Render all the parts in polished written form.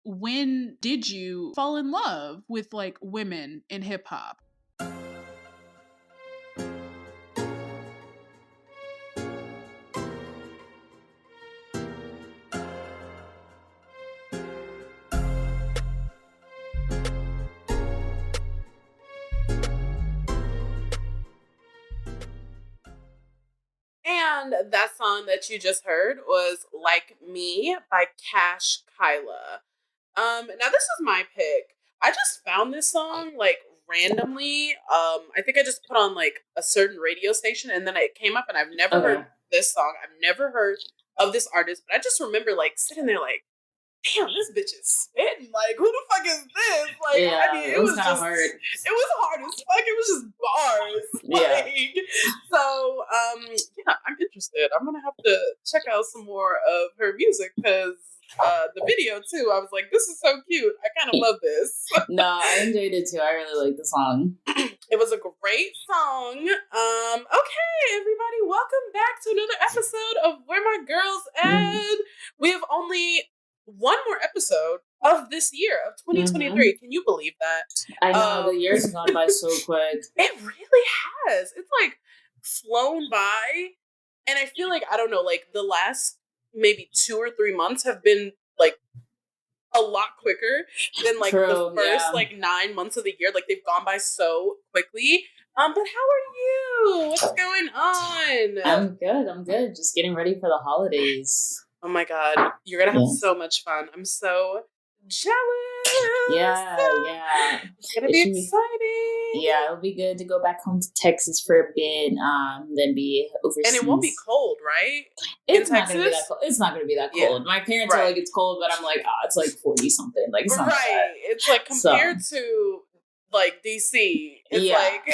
when did you fall in love with like women in hip hop? And that song that you just heard was Like Me by Cash Kyla. Now this is my pick. I just found this song like randomly. I think I just put on like a certain radio station and then it came up and I've never heard this song. I've never heard of this artist, but I just remember like sitting there like, damn, this bitch is spitting. Like, who the fuck is this? Like, yeah, I mean, it was kind of just hard. It was hard as fuck. It was just bars. Yeah. Like, so, yeah, I'm interested. I'm gonna have to check out some more of her music because the video too. I was like, this is so cute. I kind of love this. No, I enjoyed it too. I really like the song. It was a great song. Okay, everybody, welcome back to another episode of Where My Girls At. We have only one more episode of this year of 2023. Can you believe that? I know, the year's gone by so quick. It really has. It's like flown by. And I feel like, I don't know, like the last maybe 2 or 3 months have been like a lot quicker than like the first like 9 months of the year. Like they've gone by so quickly. But how are you? What's going on? I'm good. Just getting ready for the holidays. Oh my God. You're going to have so much fun. I'm so jealous. Yeah. It's going to be exciting. Yeah, it'll be good to go back home to Texas for a bit, then be overseas. And it won't be cold, right? It's not going to be that cold. It's not going to be that cold. My parents are like, it's cold, but I'm like, it's like 40 something. Like, it's not bad. It's like compared to like DC, it's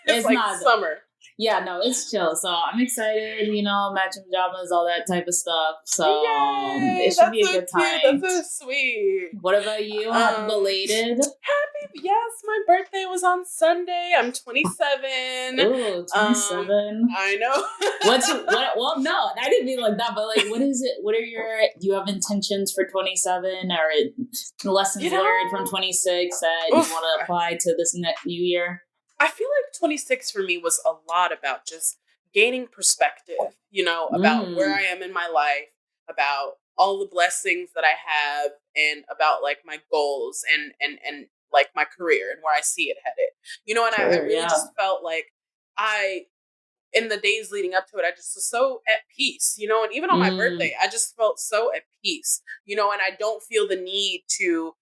it's like not summer. Yeah, no, it's chill. So I'm excited, matching pajamas, all that type of stuff. So it should be a good time. That's so sweet. What about you? Happy belated? Yes, my birthday was on Sunday. I'm 27. Ooh, 27. I know. Well, no, I didn't mean like that, but like, what is it? Do you have intentions for 27 or lessons learned from 26 that you want to apply to this new year? I feel like 26 for me was a lot about just gaining perspective, about where I am in my life, about all the blessings that I have, and about like my goals and like my career and where I see it headed. And I really just felt like in the days leading up to it, I just was so at peace, and even on my birthday, I just felt so at peace, and I don't feel the need to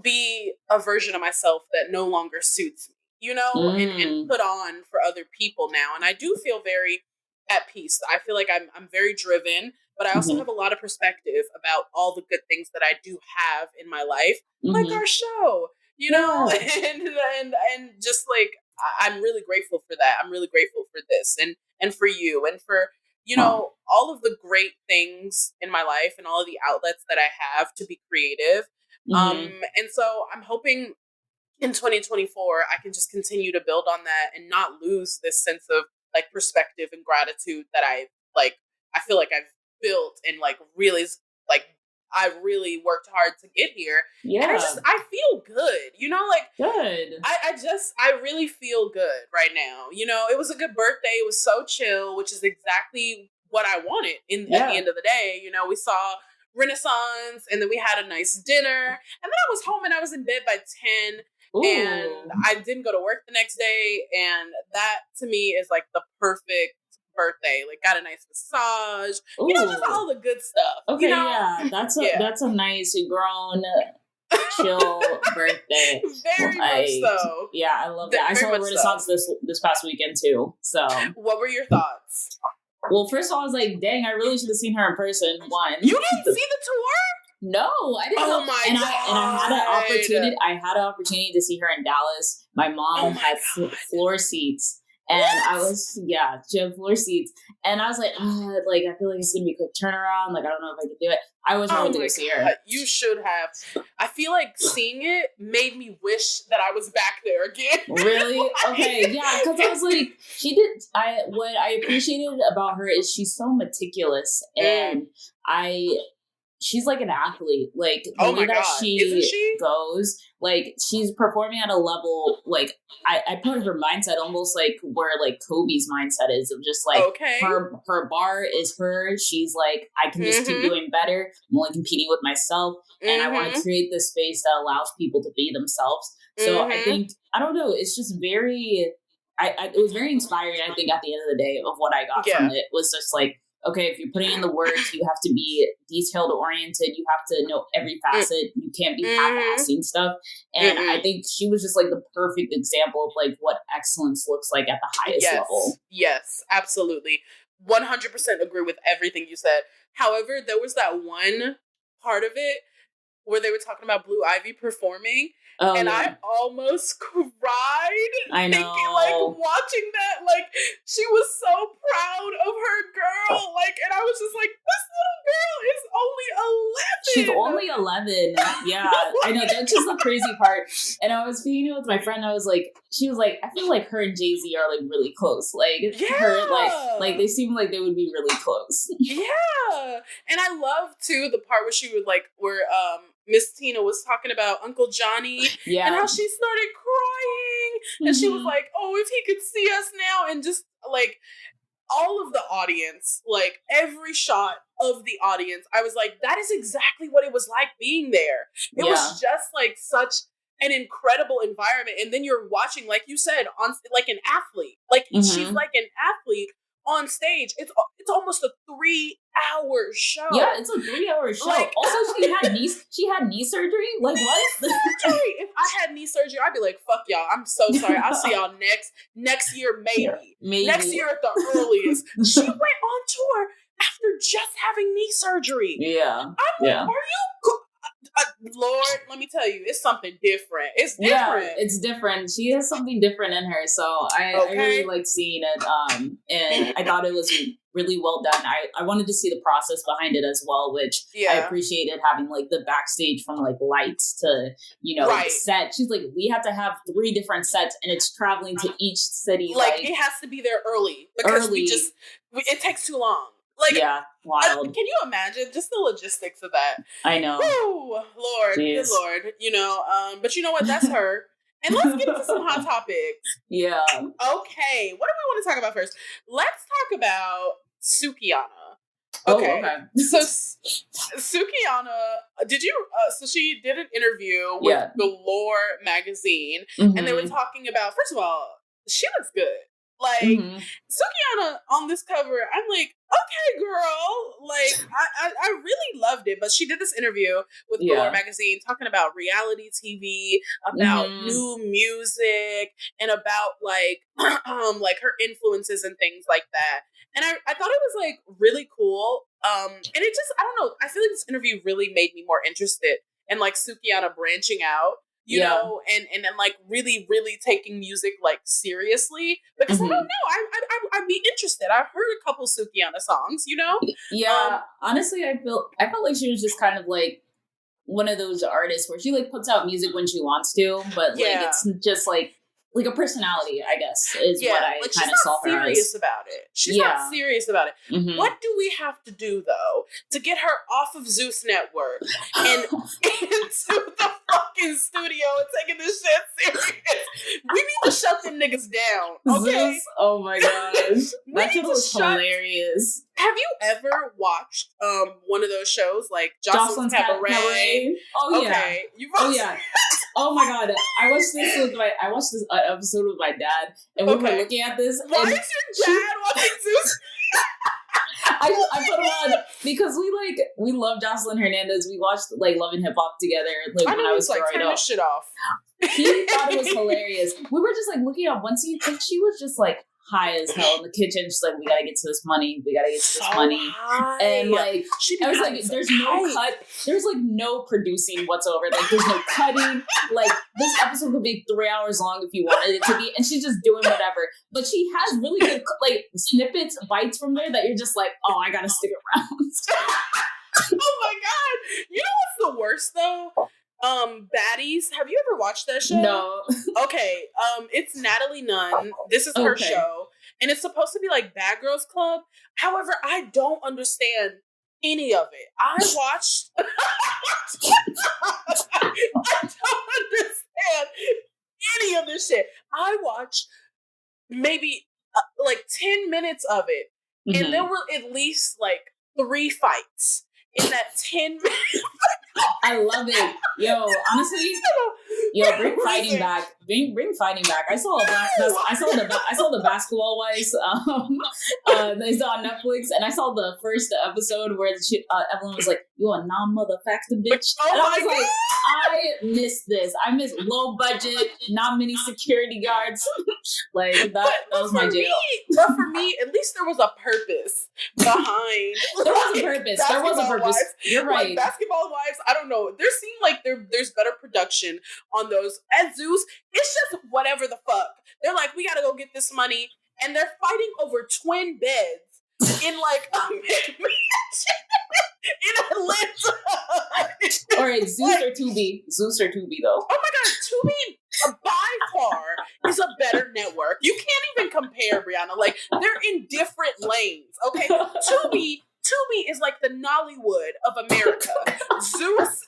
be a version of myself that no longer suits me. And put on for other people now. And I do feel very at peace. I feel like I'm very driven, but I also have a lot of perspective about all the good things that I do have in my life, like our show, and just like, I'm really grateful for that. I'm really grateful for this and for you and for, all of the great things in my life and all of the outlets that I have to be creative. And so I'm hoping in 2024, I can just continue to build on that and not lose this sense of like perspective and gratitude that I feel like I've built and like really like I really worked hard to get here. Yeah. And I feel good, good. I really feel good right now. It was a good birthday. It was so chill, which is exactly what I wanted at the end of the day. We saw Renaissance and then we had a nice dinner and then I was home and I was in bed by 10. Ooh. And I didn't go to work the next day. And that to me is like the perfect birthday. Like got a nice massage, just all the good stuff. Okay. That's a nice grown, chill birthday. Very much so. Yeah. I love that. I saw Renaissance this past weekend too. So what were your thoughts? Well, first of all, I was like, dang, I really should have seen her in person. One. You didn't see the tour? No, I didn't. Oh my God. I had an opportunity to see her in Dallas. My mom had floor seats. And she had floor seats. And I was like, I feel like it's going to be a quick turnaround. Like, I don't know if I can do it. I was ready to go see her. You should have. I feel like seeing it made me wish that I was back there again. Really? Okay, yeah. Because I was like, what I appreciated about her is she's so meticulous. And she's like an athlete. Like the Oh way my that God. Isn't she? goes, like she's performing at a level, like I put her mindset almost like where like Kobe's mindset is, of just like her bar is her. She's like, I can just keep doing better. I'm only competing with myself, and I want to create this space that allows people to be themselves. So I think, I don't know, it's just very, it was very inspiring. I think at the end of the day of what I got from it was just like, okay, if you're putting in the work, you have to be detailed oriented. You have to know every facet. You can't be half-assing stuff. And I think she was just like the perfect example of like what excellence looks like at the highest level. Yes, absolutely. 100% agree with everything you said. However, there was that one part of it where they were talking about Blue Ivy performing. And I almost cried. I know. Thinking, like, watching that, like, she was so proud of her girl. Like, and I was just like, this little girl is only 11. She's only 11. Yeah. I know. That's just the crazy part. And I was speaking with my friend. I was like, she was like, I feel like her and Jay-Z are like really close. Like, her, like they seem like they would be really close. Yeah. And I love, too, the part where she would, like, where, Miss Tina was talking about Uncle Johnny and how she started crying. And she was like, oh, if he could see us now. And just like all of the audience, like every shot of the audience, I was like, that is exactly what it was like being there. It was just like such an incredible environment. And then you're watching, like you said, on like an athlete. Like she's like an athlete on stage. It's almost a 3-hour show. Yeah, it's a 3-hour show. Like, also, she had knee surgery. Like, what? Surgery. If I had knee surgery, I'd be like, fuck y'all. I'm so sorry. I'll see y'all next year, maybe. Next year at the earliest. She went on tour after just having knee surgery. Yeah. I'm like, are you Lord, let me tell you, it's something different. It's different. Yeah, it's different. She has something different in her. So I really liked seeing it. And I thought it was really well done. I wanted to see the process behind it as well, which I appreciated, having like the backstage from like lights to, set. She's like, we have to have 3 different sets and it's traveling to each city. Like it has to be there early because it takes too long. Like, wild. Can you imagine just the logistics of that? I know. Woo, Lord, good Lord. But you know what? That's her. And let's get into some hot topics. Yeah. Okay, what do we want to talk about first? Let's talk about Sukihana. Okay. So Sukihana, did you? So she did an interview with Galore magazine, and they were talking about. First of all, she looks good. Like, Sukihana on this cover, I'm like, okay, girl. Like, I really loved it. But she did this interview with Galore magazine talking about reality TV, about new music, and about like her influences and things like that. And I thought it was like really cool. And it just, I don't know, I feel like this interview really made me more interested in like Sukihana branching out. You know, and then like really, really taking music like seriously, because I don't know, I'd be interested. I've heard a couple Sukihana songs, you know. Yeah, honestly, I felt like she was just kind of like one of those artists where she like puts out music when she wants to, but like it's just like a personality, I guess, is what I like kind of saw her serious about it. She's not serious about it. What do we have to do though to get her off of Zeus Network and into the fucking studio and taking this shit serious? We need to shut them niggas down. Okay. Zeus, oh my gosh, that shit was hilarious. Have you ever watched one of those shows like Jocelyn's Cabaret? Oh yeah. Okay. Oh my god, I watched this episode with my dad, and we were looking at this. Why is your dad watching Zeus? I put him on because we love Jocelyn Hernandez. We watched like Love and Hip Hop together, like when I was growing turn up. This shit off. He thought it was hilarious. We were just like looking at one scene, and she was just like high as hell in the kitchen. She's like, we gotta get to this money. High. And like, I was like, there's no cut. There's like no producing whatsoever. Like, there's no cutting. Like, this episode could be 3 hours long if you wanted it to be. And she's just doing whatever. But she has really good like snippets, bites from there that you're just like, oh, I gotta stick around. Oh my god! You know what's the worst though? Baddies. Have you ever watched that show? No. Okay. It's Natalie Nunn. This is her show. And it's supposed to be like Bad Girls Club. However, I don't understand any of it. I watched. I don't understand any of this shit. I watched maybe like 10 minutes of it, and there were at least like 3 fights in that 10 minutes. I love it. Yo, honestly, bring fighting back. Bring fighting back. I saw the Basketball Wives. It's on Netflix, and I saw the first episode where Evelyn was like, "You a non-motherfucker bitch," and I was like, I miss this. I miss low budget, not many security guards. Like that was my jail. But for me, at least there was a purpose behind. There was a purpose. There was a purpose. Wives. You're right. Like, Basketball Wives, I don't know. There seemed like there's better production on those. At Zeus, it's just whatever the fuck. They're like, we gotta go get this money, and they're fighting over twin beds in like a mansion in Atlanta. All right, Zeus or Tubi? Zeus or Tubi though? Oh my god, Tubi by far is a better network. You can't even compare, Brianna. Like, they're in different lanes. Okay, Tubi is like the Nollywood of America. Zeus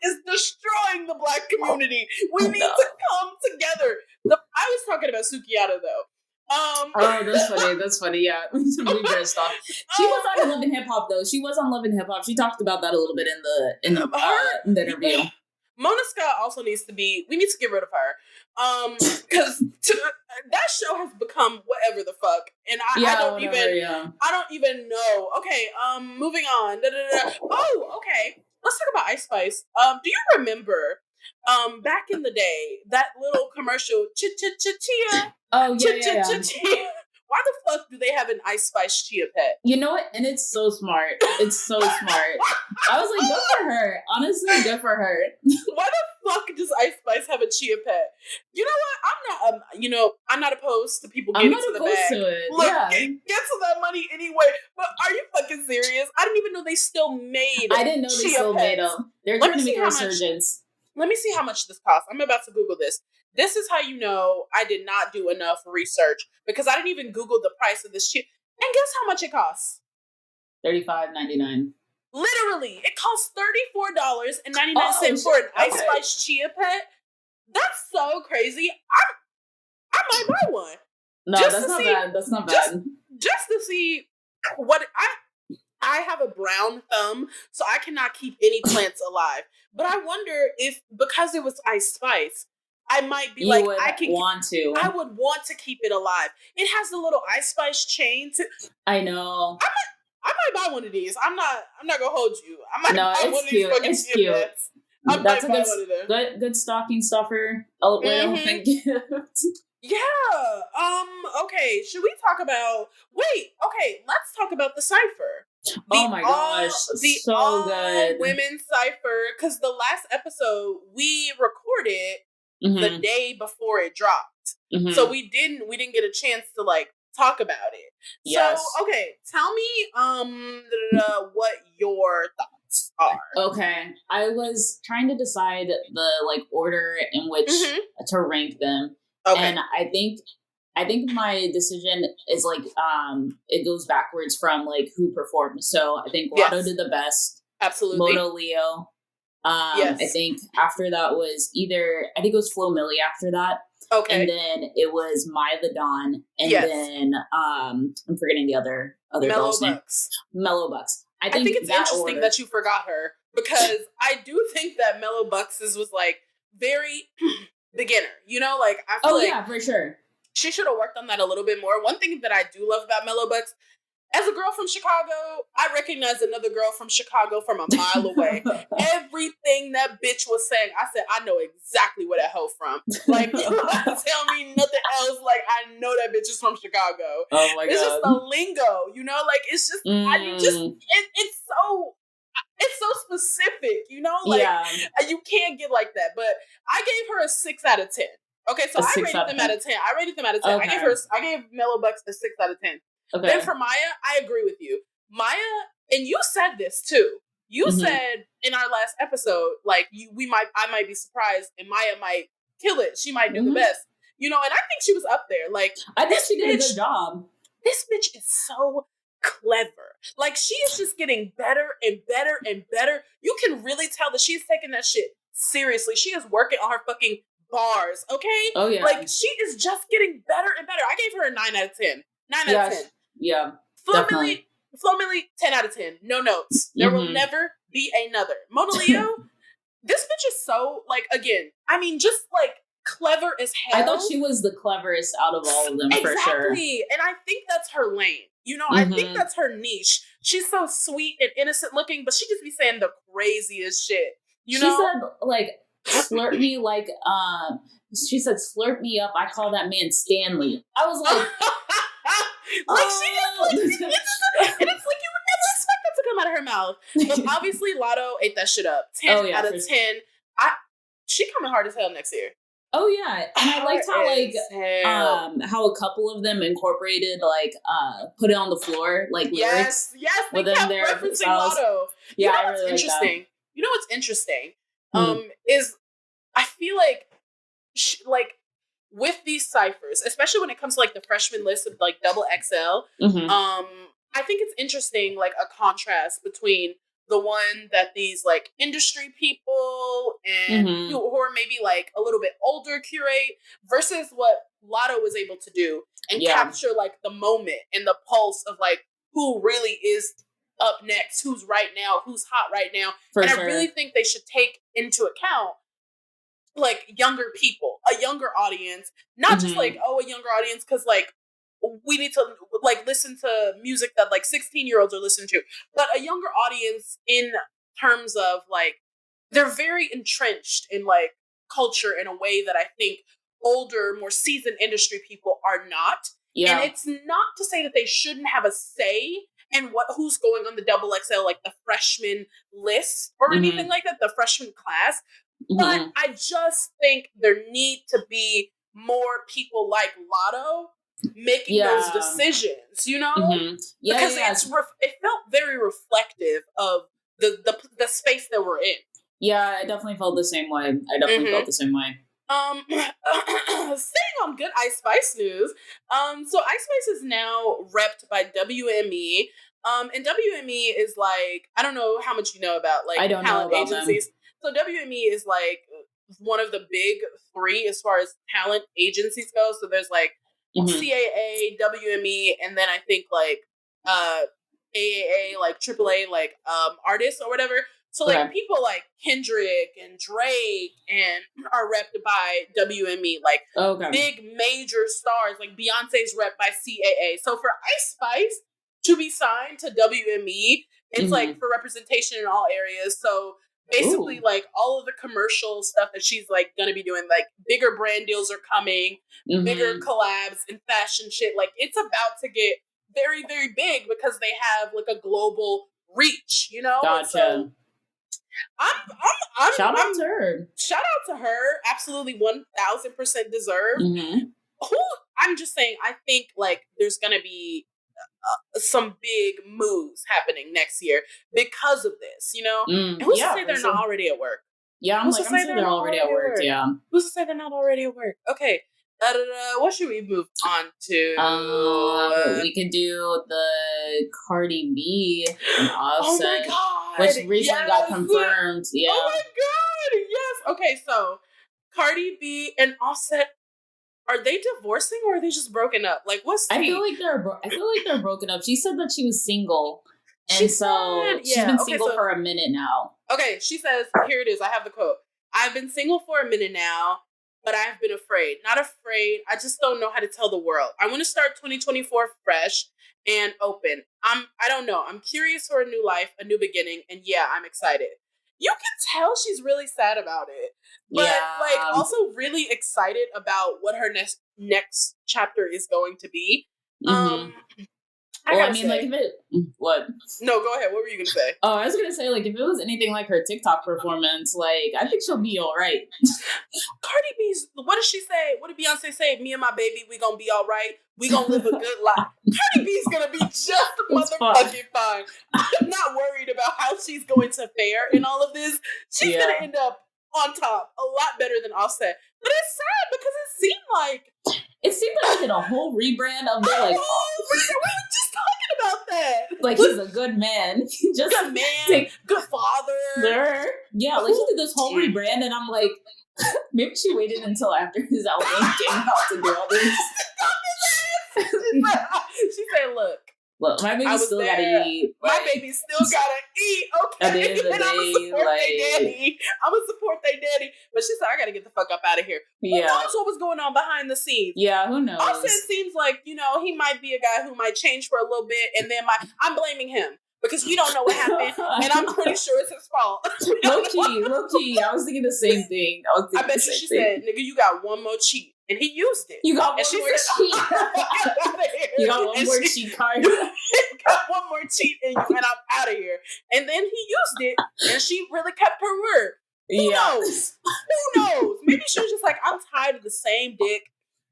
is destroying the black community. We need to come together. I was talking about Sukiata though. Oh, that's funny. Yeah, we better stop. She was on Love and Hip Hop though. She was on Love and Hip Hop. She talked about that a little bit in the interview. Mona Scott also needs to be. We need to get rid of her, because that show has become whatever the fuck, and I don't even know. Okay, moving on. Oh, okay. Let's talk about Ice Spice. Do you remember, back in the day, that little commercial, chia? Oh yeah. Why the fuck do they have an Ice Spice chia pet? You know what? And it's so smart. It's so smart. I was like, good for her. Honestly, good for her. Why the fuck does Ice Spice have a chia pet? You know what? I'm not opposed to people getting to the bag. To it. Look, yeah. get to that money anyway. But are you fucking serious? I didn't even know they still made. I didn't know they still made them. They're trying to make a resurgence. Let me see how much this costs. I'm about to Google this. This is how you know I did not do enough research, because I didn't even Google the price of this chia. And guess how much it costs? $35.99. Literally, it costs $34.99 for an Ice Spice chia pet. That's so crazy. I might buy one. No, that's not bad. That's not bad. Just to see what I have a brown thumb, so I cannot keep any plants alive. But I wonder if, because it was Ice Spice, I might be I would want to keep it alive. It has the little Ice Spice chain too. I know. I might buy one of these. I'm not gonna hold you. I might buy one of these fucking chia pets. That's a good stocking stuffer. Elephant gift. Yeah. Okay. Should we talk about? Wait. Okay. Let's talk about the cipher. Oh my gosh, so good. Women's cipher, because the last episode we recorded the day before it dropped, so we didn't get a chance to like talk about it. Yes. So okay, tell me what your thoughts are. Okay, I was trying to decide the like order in which to rank them, and I think my decision is like it goes backwards from like who performed. So I think Lotto did the best. Absolutely. Moto Leo. I think after that was I think it was Flo Milli after that. Okay. And then it was Maya the Dawn. And then I'm forgetting the other girl's name. Mellow Bucks. I think it's interesting that you forgot her, because I do think that Mellow Bucks was like very beginner. You know, like I feel like for sure. She should have worked on that a little bit more. One thing that I do love about Mellow Bucks, as a girl from Chicago, I recognize another girl from Chicago from a mile away. Everything that bitch was saying, I said, I know exactly where that hoe from. Like, you don't have to tell me nothing else. Like, I know that bitch is from Chicago. Oh my God. It's just the lingo, you know? Like, it's just, it's so specific, you know? Like, you can't get like that. But I gave her a 6 out of 10. Okay, so I rated them out of 10. Okay. I gave Mellow Bucks a 6 out of 10. Okay. Then for Maya, I agree with you. Maya, and you said this too. You said in our last episode, like I might be surprised, and Maya might kill it. She might do the best. you know, and I think she was up there. Like, I think she did a good job. This bitch is so clever. Like, she is just getting better and better and better. You can really tell that she's taking that shit seriously. She is working on her fucking bars, okay? Oh, yeah. Like, she is just getting better and better. I gave her a 9 out of 10. 9 out of 10. Yeah. Flo Milli, 10 out of 10. No notes. There will never be another. Mona Leo, this bitch is so, like, again, I mean, just, like, clever as hell. I thought she was the cleverest out of all of them, for sure. Exactly. And I think that's her lane. You know, I think that's her niche. She's so sweet and innocent looking, but she just be saying the craziest shit. You know? She said, like, flirt me like, she said, slurp me up. I call that man Stanley. I was like, like, she is like, and it's like, you would never expect that to come out of her mouth. But obviously, Lotto ate that shit up. 10 out of 10. She coming hard as hell next year. Oh yeah, and I liked how like how a couple of them incorporated like put it on the floor like lyrics. Yes, they kept referencing Lotto. Yeah, you know I what's really interesting? like that. You know what's interesting? Is I feel like like with these ciphers, especially when it comes to like the freshman list of like double XL, I think it's interesting like a contrast between the one that these like industry people and who are maybe like a little bit older curate versus what Lotto was able to do and capture like the moment and the pulse of like who really is up next, who's right now, who's hot right now. I really think they should take into account like younger people, a younger audience, not just like, a younger audience because like we need to like listen to music that like 16-year-olds are listening to, but a younger audience in terms of like they're very entrenched in like culture in a way that I think older, more seasoned industry people are not. Yeah. And it's not to say that they shouldn't have a say in who's going on the double XL, like the freshman list or anything like that, the freshman class. But I just think there need to be more people like Lotto making those decisions, you know? Because it felt very reflective of the space that we're in. Yeah, I definitely felt the same way. Staying on good Ice Spice news. So Ice Spice is now repped by WME. And WME is like, I don't know how much you know about like talent agencies. Them. So WME is like one of the big three as far as talent agencies go. So there's like CAA, WME, and then I think like AAA, like AAA, like artists or whatever. So like people like Kendrick and Drake and are repped by WME, like big major stars, like Beyonce's repped by CAA. So for Ice Spice to be signed to WME, it's like for representation in all areas. So basically like all of the commercial stuff that she's like gonna be doing, like bigger brand deals are coming, bigger collabs and fashion shit. Like it's about to get very, very big because they have like a global reach, you know? Gotcha. So I'm shout out to her. Shout out to her. Absolutely 1000% deserved. I'm just saying, I think like there's gonna be some big moves happening next year because of this, you know? And who's to say they're not already at work? Yeah, I'm sure they're already at work, yeah. Who's to say they're not already at work? Okay. What should we move on to? We could do the Cardi B and Offset, oh my God, which recently got confirmed. Yeah. Oh my God, yes. Okay, so Cardi B and Offset, are they divorcing or are they just broken up? Like, what's I feel like they're broken up. She said that she was single, and she's been single for a minute now. Okay, she says, here it is. I have the quote. I've been single for a minute now, but I've been afraid. Not afraid. I just don't know how to tell the world. I want to start 2024 fresh and open. I don't know. I'm curious for a new life, a new beginning, and yeah, I'm excited. You can tell she's really sad about it, but like also really excited about what her next chapter is going to be. Well, I mean, like, if it... What? No, go ahead. What were you going to say? Oh, I was going to say, like, if it was anything like her TikTok performance, like, I think she'll be all right. Cardi B's... What did she say? What did Beyonce say? Me and my baby, we going to be all right. We going to live a good life. Cardi B's going to be just motherfucking fine. I'm not worried about how she's going to fare in all of this. She's going to end up on top. A lot better than Offset. But it's sad because it seemed like they did a whole rebrand of their like. We were just talking about that. Like he's a good man. Just good man, good father. Yeah, like he did this whole rebrand, and I'm like, maybe she waited until after his album came out to do all this. She said, "Look, my baby still gotta eat. My baby still gotta eat. Okay, at the end of the day, I'm gonna support their daddy." But she said, "I gotta get the fuck up out of here." Who knows what was going on behind the scenes? Yeah, who knows? Offset seems like he might be a guy who might change for a little bit, and then I'm blaming him. Because we don't know what happened, and I'm pretty sure it's his fault. Low key. I was thinking the same thing. I bet she said, "Nigga, you got one more cheat," and he used it. You got one more cheat. You got one more cheat card. Got one more cheat, and I'm out of here. And then he used it, and she really kept her word. Who knows? Who knows? Maybe she was just like, "I'm tired of the same dick.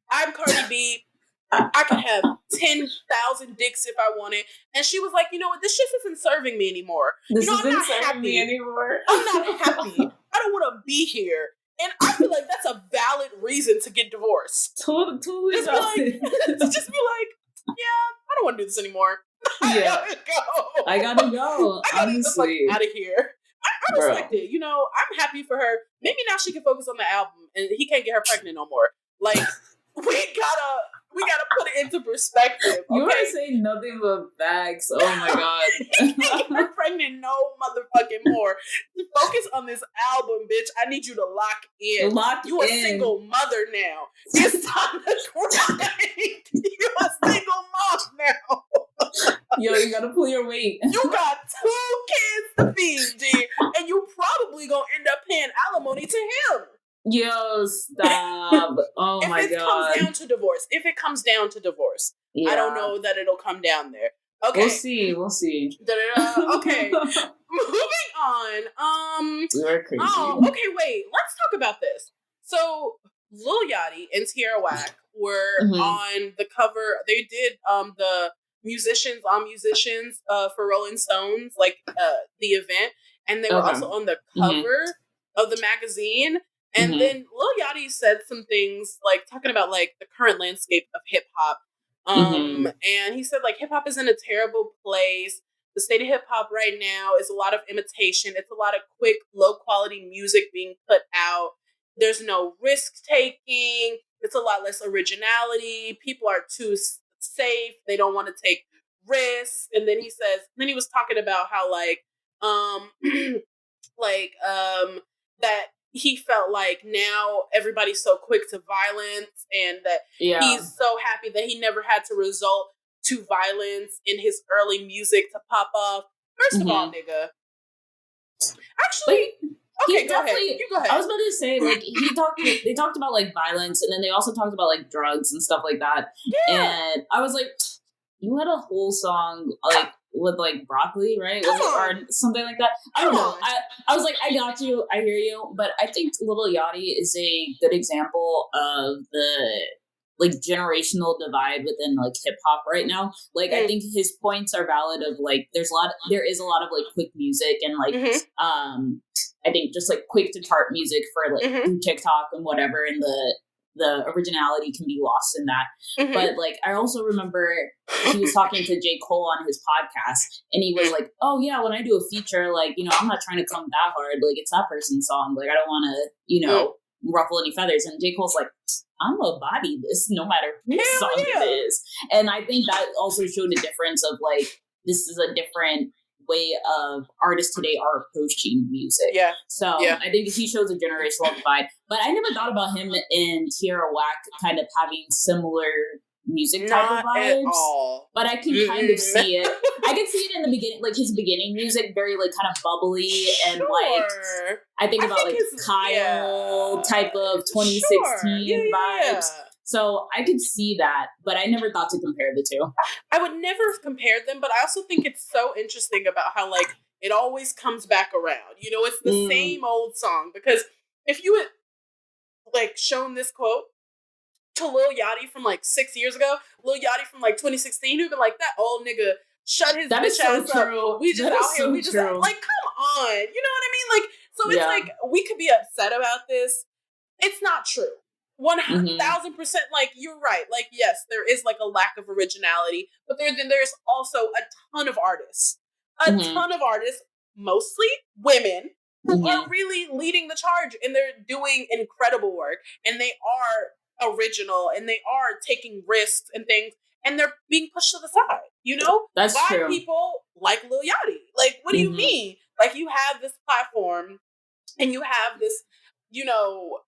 I'm Cardi B. I could have 10,000 dicks if I wanted." And she was like, "You know what? This shit isn't serving me anymore. This I'm isn't not serving happy me anymore. I'm not happy. I don't want to be here." And I feel like that's a valid reason to get divorced. Totally. Just be like, yeah, I don't want to do this anymore. Yeah. I gotta go. I gotta get the fuck out of here. I respect it. I'm happy for her. Maybe now she can focus on the album and he can't get her pregnant no more. Like, we gotta put it into perspective. Okay? You are saying nothing but facts. Oh my god. You're pregnant no motherfucking more. Focus on this album, bitch. I need you to lock in. You a single mother now. It's time to grind. You a single mom now. Yo, you gotta pull your weight. You got 2 kids to feed, G, and you probably gonna end up paying alimony to him. Yo, stop. Oh my God. If it comes down to divorce, I don't know that it'll come down there. Okay. We'll see. Okay. Moving on. You're crazy. Oh, okay, wait. Let's talk about this. So, Lil Yachty and Tierra Whack were on the cover. They did the musicians on musicians for Rolling Stones, like the event. And they were also on the cover of the magazine. And then Lil Yachty said some things like talking about like the current landscape of hip hop. And he said like hip hop is in a terrible place. The state of hip hop right now is a lot of imitation. It's a lot of quick, low quality music being put out. There's no risk taking. It's a lot less originality. People are too safe. They don't want to take risks. And then he was talking about how that he felt like now everybody's so quick to violence and that he's so happy that he never had to resort to violence in his early music to pop off. First of all, nigga. Actually, okay, go ahead. You go ahead. I was about to say, like, they talked about like violence and then they also talked about like drugs and stuff like that. Yeah. And I was like, you had a whole song like with like broccoli, right? Or something like that. I don't know. I was like, I got you. I hear you. But I think Lil Yachty is a good example of the like generational divide within like hip hop right now. Like I think his points are valid of like there is a lot of like quick music and like I think just like quick to chart music for like TikTok and whatever, and the originality can be lost in that. But like I also remember he was talking to J. Cole on his podcast and he was like, oh yeah, when I do a feature, like, you know, I'm not trying to come that hard, like it's that person's song, like I don't want to, you know, ruffle any feathers. And J. Cole's like, I'm gonna body this no matter whose song it is. And I think that also showed a difference of like this is a different way of artists today are approaching music. Yeah. So I think he shows a generational divide. But I never thought about him and Tierra Whack kind of having similar music type of vibes. At all. But I can kind of see it. I can see it in the beginning, like his beginning music, very like kind of bubbly and like I think about like Kyle type of 2016 vibes. So I could see that, but I never thought to compare the two. I would never compare them, but I also think it's so interesting about how like it always comes back around. You know, it's the same old song. Because if you had like shown this quote to Lil Yachty from like 6 years ago, Lil Yachty from like 2016, who'd been like, that old nigga shut his bitch ass up. We just out here, we just like, come on. You know what I mean? Like, So it's like, we could be upset about this. It's not true. 1,000%, like, you're right. Like, yes, there is like a lack of originality, but there's also a ton of artists. Ton of artists, mostly women, who are really leading the charge, and they're doing incredible work, and they are original, and they are taking risks and things, and they're being pushed to the side, you know? That's by true. people like Lil Yachty. Like, what do you mean? Like, you have this platform, and you have this, you know,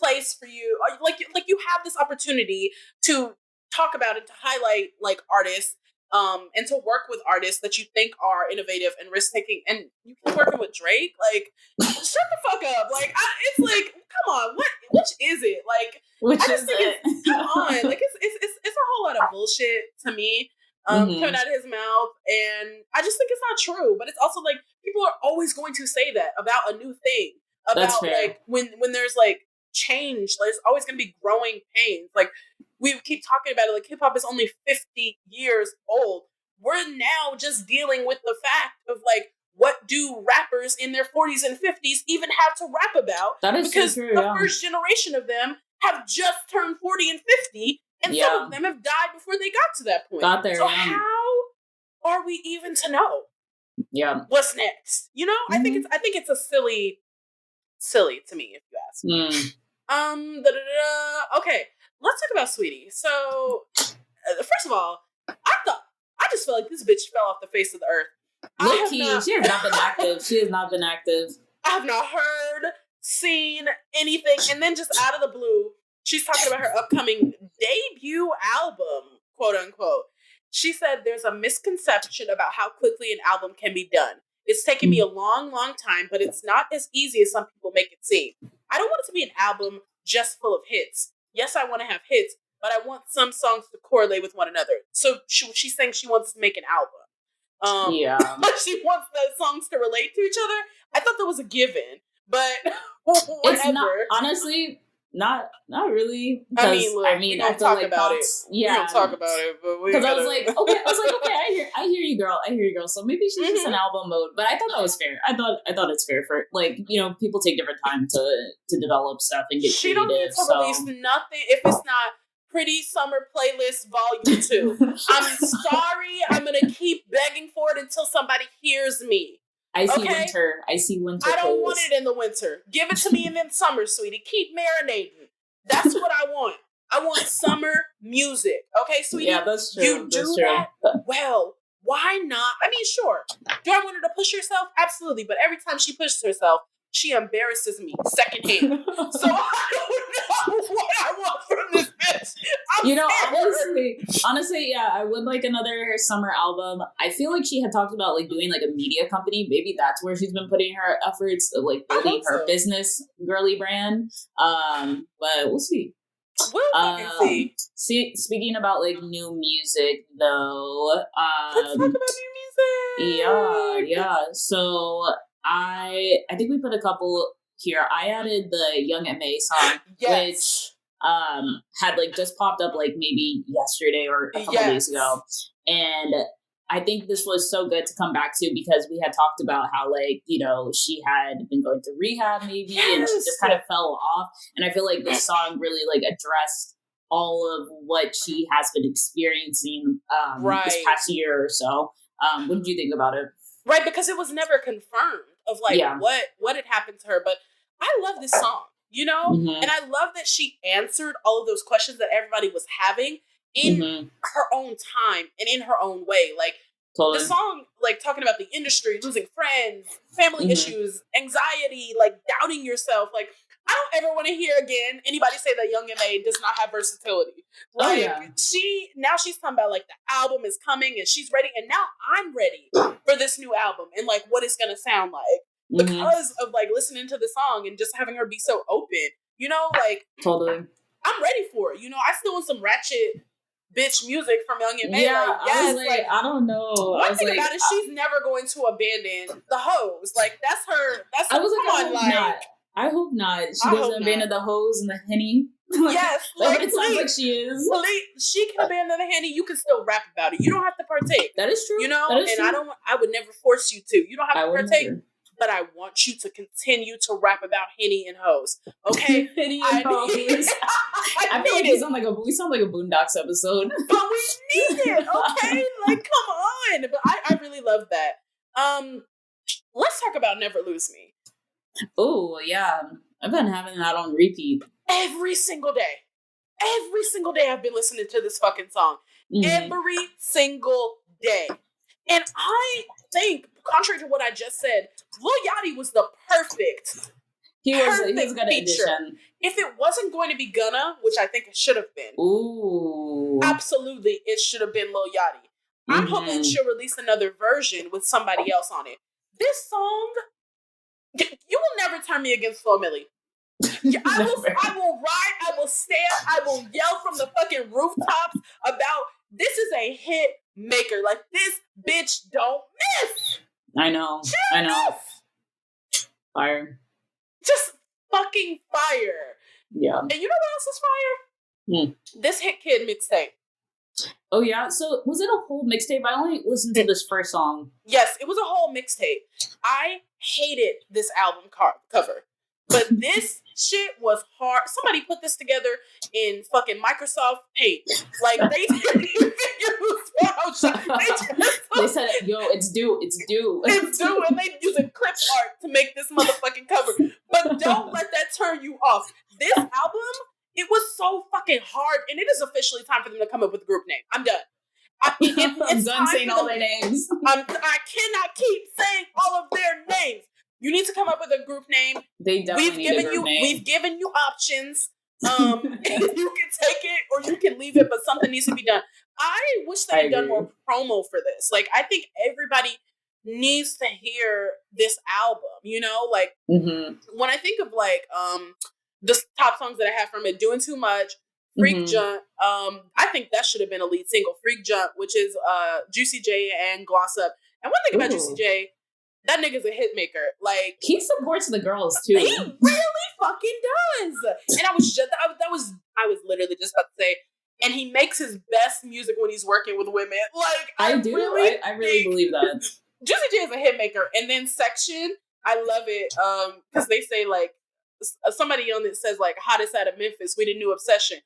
place for you, like you have this opportunity to talk about it, to highlight like artists, and to work with artists that you think are innovative and risk taking, and you can working with Drake. Like, shut the fuck up. Like, it's like, come on, which is it? Like, which I just is think it? come on, like, it's a whole lot of bullshit to me. Coming out of his mouth, and I just think it's not true. But it's also like, people are always going to say that about a new thing, about like when there's like change, there's always going to be growing pains. Like, we keep talking about it, like, hip-hop is only 50 years old. We're now just dealing with the fact of like, what do rappers in their 40s and 50s even have to rap about? That is because so true, the first generation of them have just turned 40 and 50, and some of them have died before they got to that point. So how are we even to know what's next? You know, I think it's a silly to me, if you ask me. Okay, let's talk about Sweetie. So, first of all, I just feel like this bitch fell off the face of the earth. She has not been active. She has not been active. I have not heard, seen anything. And then just out of the blue, she's talking about her upcoming debut album, quote unquote. She said, there's a misconception about how quickly an album can be done. It's taken me a long, long time, but it's not as easy as some people make it seem. I don't want it to be an album just full of hits. Yes, I want to have hits, but I want some songs to correlate with one another. So she's saying she wants to make an album. But she wants the songs to relate to each other. I thought that was a given, but whatever. It's not, honestly, not really. I mean, I feel like about thoughts, we don't talk about it, but because I was like, okay, I hear you, girl. So maybe she's just in album mode. But I thought that was fair. I thought it's fair for, like, you know, people take different time to develop stuff and get creative. She don't need to release nothing if it's not Pretty Summer Playlist Volume 2. I'm sorry. I'm going to keep begging for it until somebody hears me. I see winter. I don't want it in the winter. Give it to me in the summer, sweetie. Keep marinating. That's what I want. I want summer music. Okay, sweetie? Yeah, that's true. You do that? Well, why not? I mean, sure. Do I want her to push herself? Absolutely. But every time she pushes herself, she embarrasses me secondhand. So I don't know what I want from this bitch. Honestly, yeah, I would like another summer album. I feel like she had talked about like doing like a media company. Maybe that's where she's been putting her efforts, like building her business girly brand. But we'll see. We'll fucking see. Speaking about like new music, though, let's talk about new music. Yeah. So I think we put a couple here. I added the Young M.A. song, which had like just popped up like maybe yesterday or a couple days ago, and I think this was so good to come back to because we had talked about how, like, you know, she had been going through rehab maybe and she just kind of fell off, and I feel like this song really like addressed all of what she has been experiencing this past year or so. What did you think about it? Right, because it was never confirmed of like what had happened to her, but I love this song, you know, and I love that she answered all of those questions that everybody was having in her own time and in her own way. Like the song, like talking about the industry, losing friends, family issues, anxiety, like doubting yourself. Like, I don't ever want to hear again anybody say that Young M.A. does not have versatility. Like she's talking about like the album is coming and she's ready, and now I'm ready for this new album and like what it's gonna sound like because of like listening to the song and just having her be so open. You know, like I'm ready for it. You know, I still want some ratchet bitch music from Young M.A. Yeah, like, yes, I was like, I don't know. One thing about it, she's never going to abandon the hoes. Like that's her. That's I was like, I hope not. She doesn't abandon the hoes and the Henny. Yes, like, it sounds like she is. She can abandon the Henny. You can still rap about it. You don't have to partake. That is true. You know, that is true. I would never force you to. You don't have to partake. but I want you to continue to rap about Henny and hoes. Okay? Henny and hoes. I feel like we sound like a Boondocks episode. But we need it, okay? Like, come on. But I really love that. Let's talk about Never Lose Me. Oh, yeah. I've been having that on repeat. Every single day. Every single day I've been listening to this fucking song. Every single day. And I think, contrary to what I just said, Lil Yachty was the perfect He was gonna audition. If it wasn't going to be Gunna, which I think it should have been. Ooh. Absolutely, it should have been Lil Yachty. I'm hoping she'll release another version with somebody else on it. This song, you will never turn me against Flo Milli. I will ride, I will stand, I will yell from the fucking rooftops about this is a hit maker. Like, this bitch don't miss. I know. Fire. Just fucking fire. Yeah. And you know what else is fire? This Hit Kid mixtape. Oh, yeah? So, was it a whole mixtape? I only listened to this first song. Yes, it was a whole mixtape. I hated this album cover. But this shit was hard. Somebody put this together in fucking Microsoft Paint. Like, they didn't even use Photoshop. They said, yo, it's due. It's due. It's due. And they using clip art to make this motherfucking cover. But don't let that turn you off. This album, it was so fucking hard. And it is officially time for them to come up with a group name. I'm done. I'm done saying all their names. I cannot keep saying all of their names. You need to come up with a group name. They definitely need a group name. We've given you options. You can take it or you can leave it, but something needs to be done. I wish they had done more promo for this. Like, I think everybody needs to hear this album, you know? Like, when I think of, like, the top songs that I have from it, Doing Too Much, Freak Junk, I think that should have been a lead single. Freak Junk, which is Juicy J and Gloss Up. And one thing about Juicy J, that nigga's a hit maker. Like, he supports the girls too. He really fucking does. And I was literally just about to say, and he makes his best music when he's working with women. Like, I really believe that. Juicy J is a hit maker. And then Section, I love it. Because they say, like, somebody on it says, like, hottest out of Memphis, we the new obsession.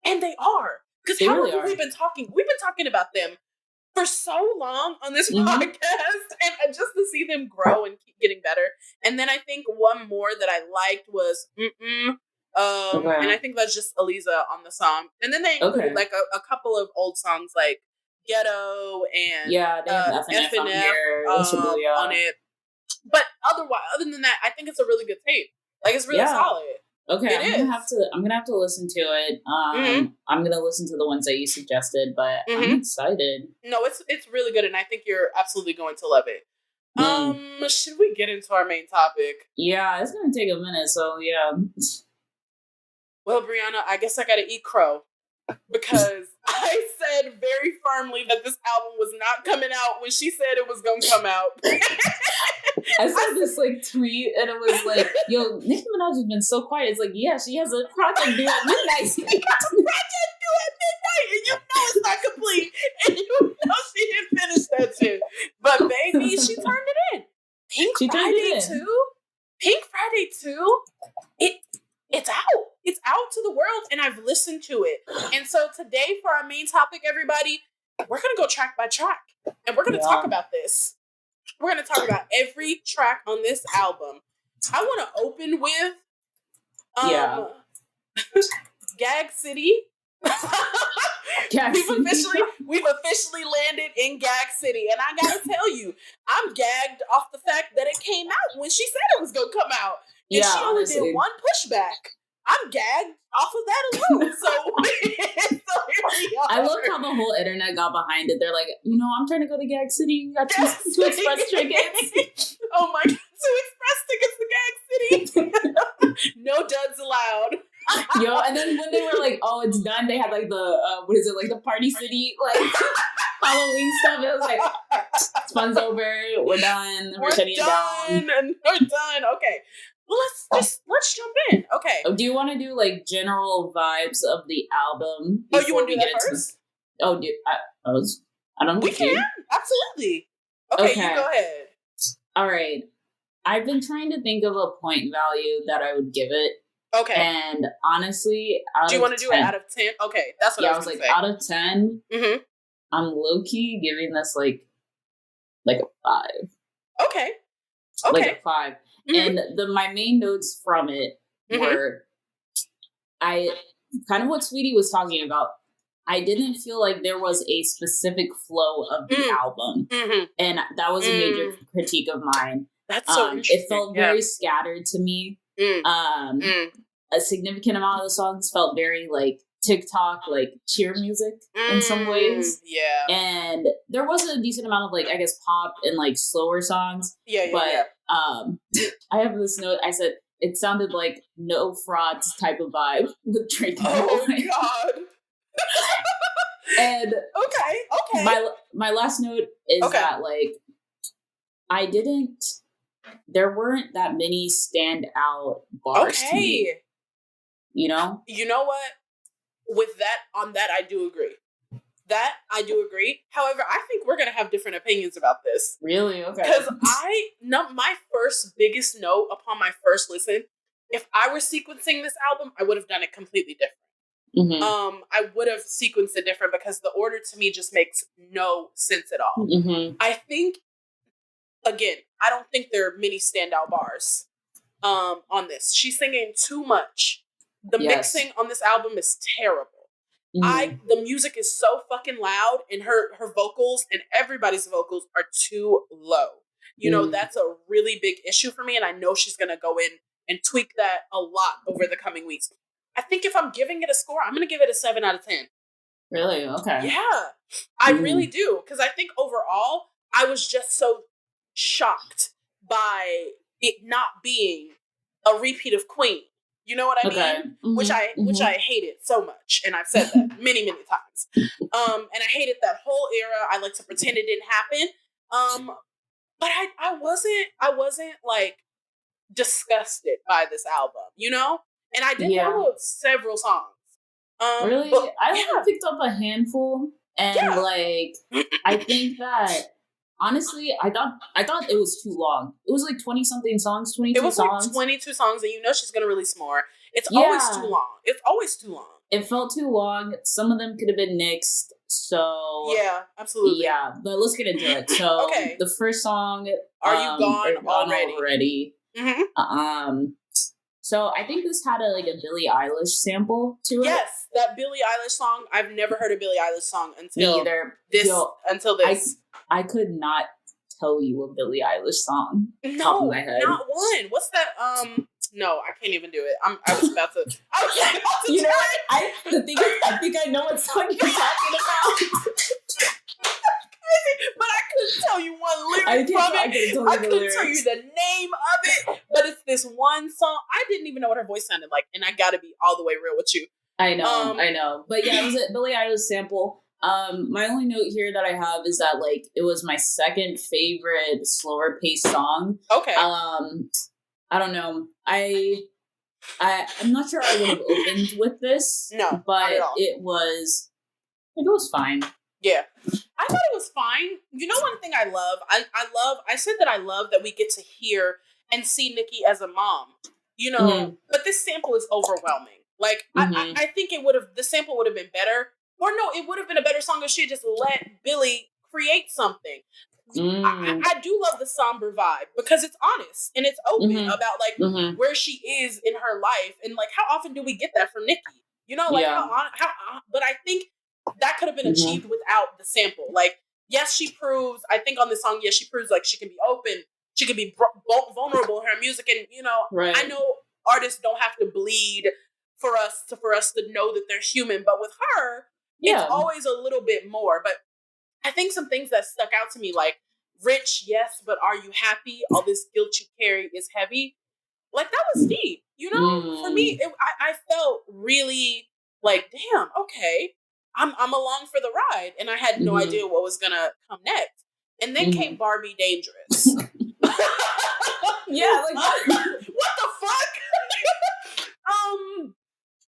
And they are. Because how long have we been talking? We've been talking about them for so long on this podcast, and just to see them grow and keep getting better. And then I think one more that I liked was and I think that's just Aliza on the song. And then they included like a couple of old songs like Ghetto and they have FNF on it. But other than that, I think it's a really good tape. Like, it's really solid. Okay, I'm gonna have to listen to it. I'm gonna listen to the ones that you suggested, but I'm excited. No, it's really good, and I think you're absolutely going to love it. Should we get into our main topic? Yeah, it's gonna take a minute, so yeah. Well, Brianna, I guess I gotta eat crow. Because I said very firmly that this album was not coming out when she said it was gonna come out. I saw this like tweet and it was like, yo, Nicki Minaj has been so quiet. It's like, yeah, she has a project due at midnight. She got a project due at midnight and you know it's not complete. And you know she didn't finish that shit. But baby, she turned it in. Pink Friday 2? It's out. It's out to the world and I've listened to it. And so today for our main topic, everybody, we're going to go track by track. And we're going to talk about this. We're going to talk about every track on this album. I want to open with Gag City. We've officially landed in Gag City. And I got to tell you, I'm gagged off the fact that it came out when she said it was going to come out. And she only did one pushback. I'm gagged off of that alone. So here we are. I love how the whole internet got behind it. They're like, I'm trying to go to Gag City. You got two express tickets. Oh my God, 2 express tickets to Gag City. No duds allowed. Yo, and then when they were like, oh, it's done, they had like the, like the Party City, like Halloween stuff. It was like, fun's over, we're done, we're shutting it down. And we're done. Okay. Well, let's jump in. Okay. Do you want to do like general vibes of the album? Oh, you want to do that first? I don't know. We can. Absolutely. Okay, you go ahead. All right. I've been trying to think of a point value that I would give it. Okay. And honestly, do you want to do 10, it out of 10? Okay, that's what I was like, say. Out of 10, I'm low key giving this like a 5. Okay. Like a 5. And my main notes from it were, I kind of what Sweetie was talking about. I didn't feel like there was a specific flow of the album, and that was a major critique of mine. That's so interesting. It felt very scattered to me. A significant amount of the songs felt very like TikTok, like cheer music in some ways. Yeah. And there was a decent amount of like, I guess, pop and like slower songs. But I have this note. I said it sounded like No Frauds type of vibe with Drake and God. And okay. My last note is that like there weren't that many standout bars to me. You know? You know what? With that, on that, I do agree. However, I think we're going to have different opinions about this. Really? Okay. Because my first biggest note upon my first listen, if I were sequencing this album, I would have done it completely different. I would have sequenced it different because the order to me just makes no sense at all. I think, again, I don't think there are many standout bars on this. She's singing too much. The mixing on this album is terrible. The music is so fucking loud, and her vocals and everybody's vocals are too low. You know, that's a really big issue for me, and I know she's going to go in and tweak that a lot over the coming weeks. I think if I'm giving it a score, I'm going to give it a 7 out of 10. Really? Okay. Yeah, I really do. Because I think overall, I was just so shocked by it not being a repeat of Queen. You know what I mean? Which I hated so much. And I've said that many, many times. And I hated that whole era. I like to pretend it didn't happen. But I wasn't like disgusted by this album, you know? And I did download several songs. Really? But, I only picked up a handful, and like I think that honestly, I thought it was too long. It was like 20 something songs, 22 songs. It was like 22 songs, and you know she's gonna release more. It's always too long. It's always too long. It felt too long. Some of them could have been nixed. So yeah, absolutely. Yeah, but let's get into it. So the first song, "Are You Gone Already?" So I think this had a Billie Eilish sample to it. Yes, that Billie Eilish song. I've never heard a Billie Eilish song until this. I could not tell you a Billie Eilish song. No, top of my head. Not one. What's that? No, I can't even do it. I was about to. You know what? The thing is, I think I know what song you're talking about. But I couldn't tell you one lyric from it. I couldn't tell you the name of it. But it's this one song. I didn't even know what her voice sounded like, and I gotta be all the way real with you. I know. But yeah, it was a Billie Eilish sample. My only note here that I have is that it was my second favorite slower paced song. Okay. I don't know. I'm not sure I would have opened with this. No, but it was fine. Yeah. I thought it was fine. You know, one thing I love, I said that I love that we get to hear and see Nicki as a mom, you know, but this sample is overwhelming. I think the sample would have been better, or no, it would have been a better song if she had just let Billie create something. I do love the somber vibe because it's honest and it's open about where she is in her life, and how often do we get that from Nicki? You know, but I think that could have been achieved without the sample. Yes, she proves, I think on this song, she proves she can be open, she can be vulnerable in her music, and you know, I know artists don't have to bleed for us to know that they're human, but with her, it's always a little bit more. But I think some things that stuck out to me, rich, yes, but are you happy? All this guilt you carry is heavy. That was deep. You know, for me, I felt really damn, okay, I'm along for the ride, and I had no idea what was gonna come next. And then came Barbie Dangerous. Yeah, what the fuck?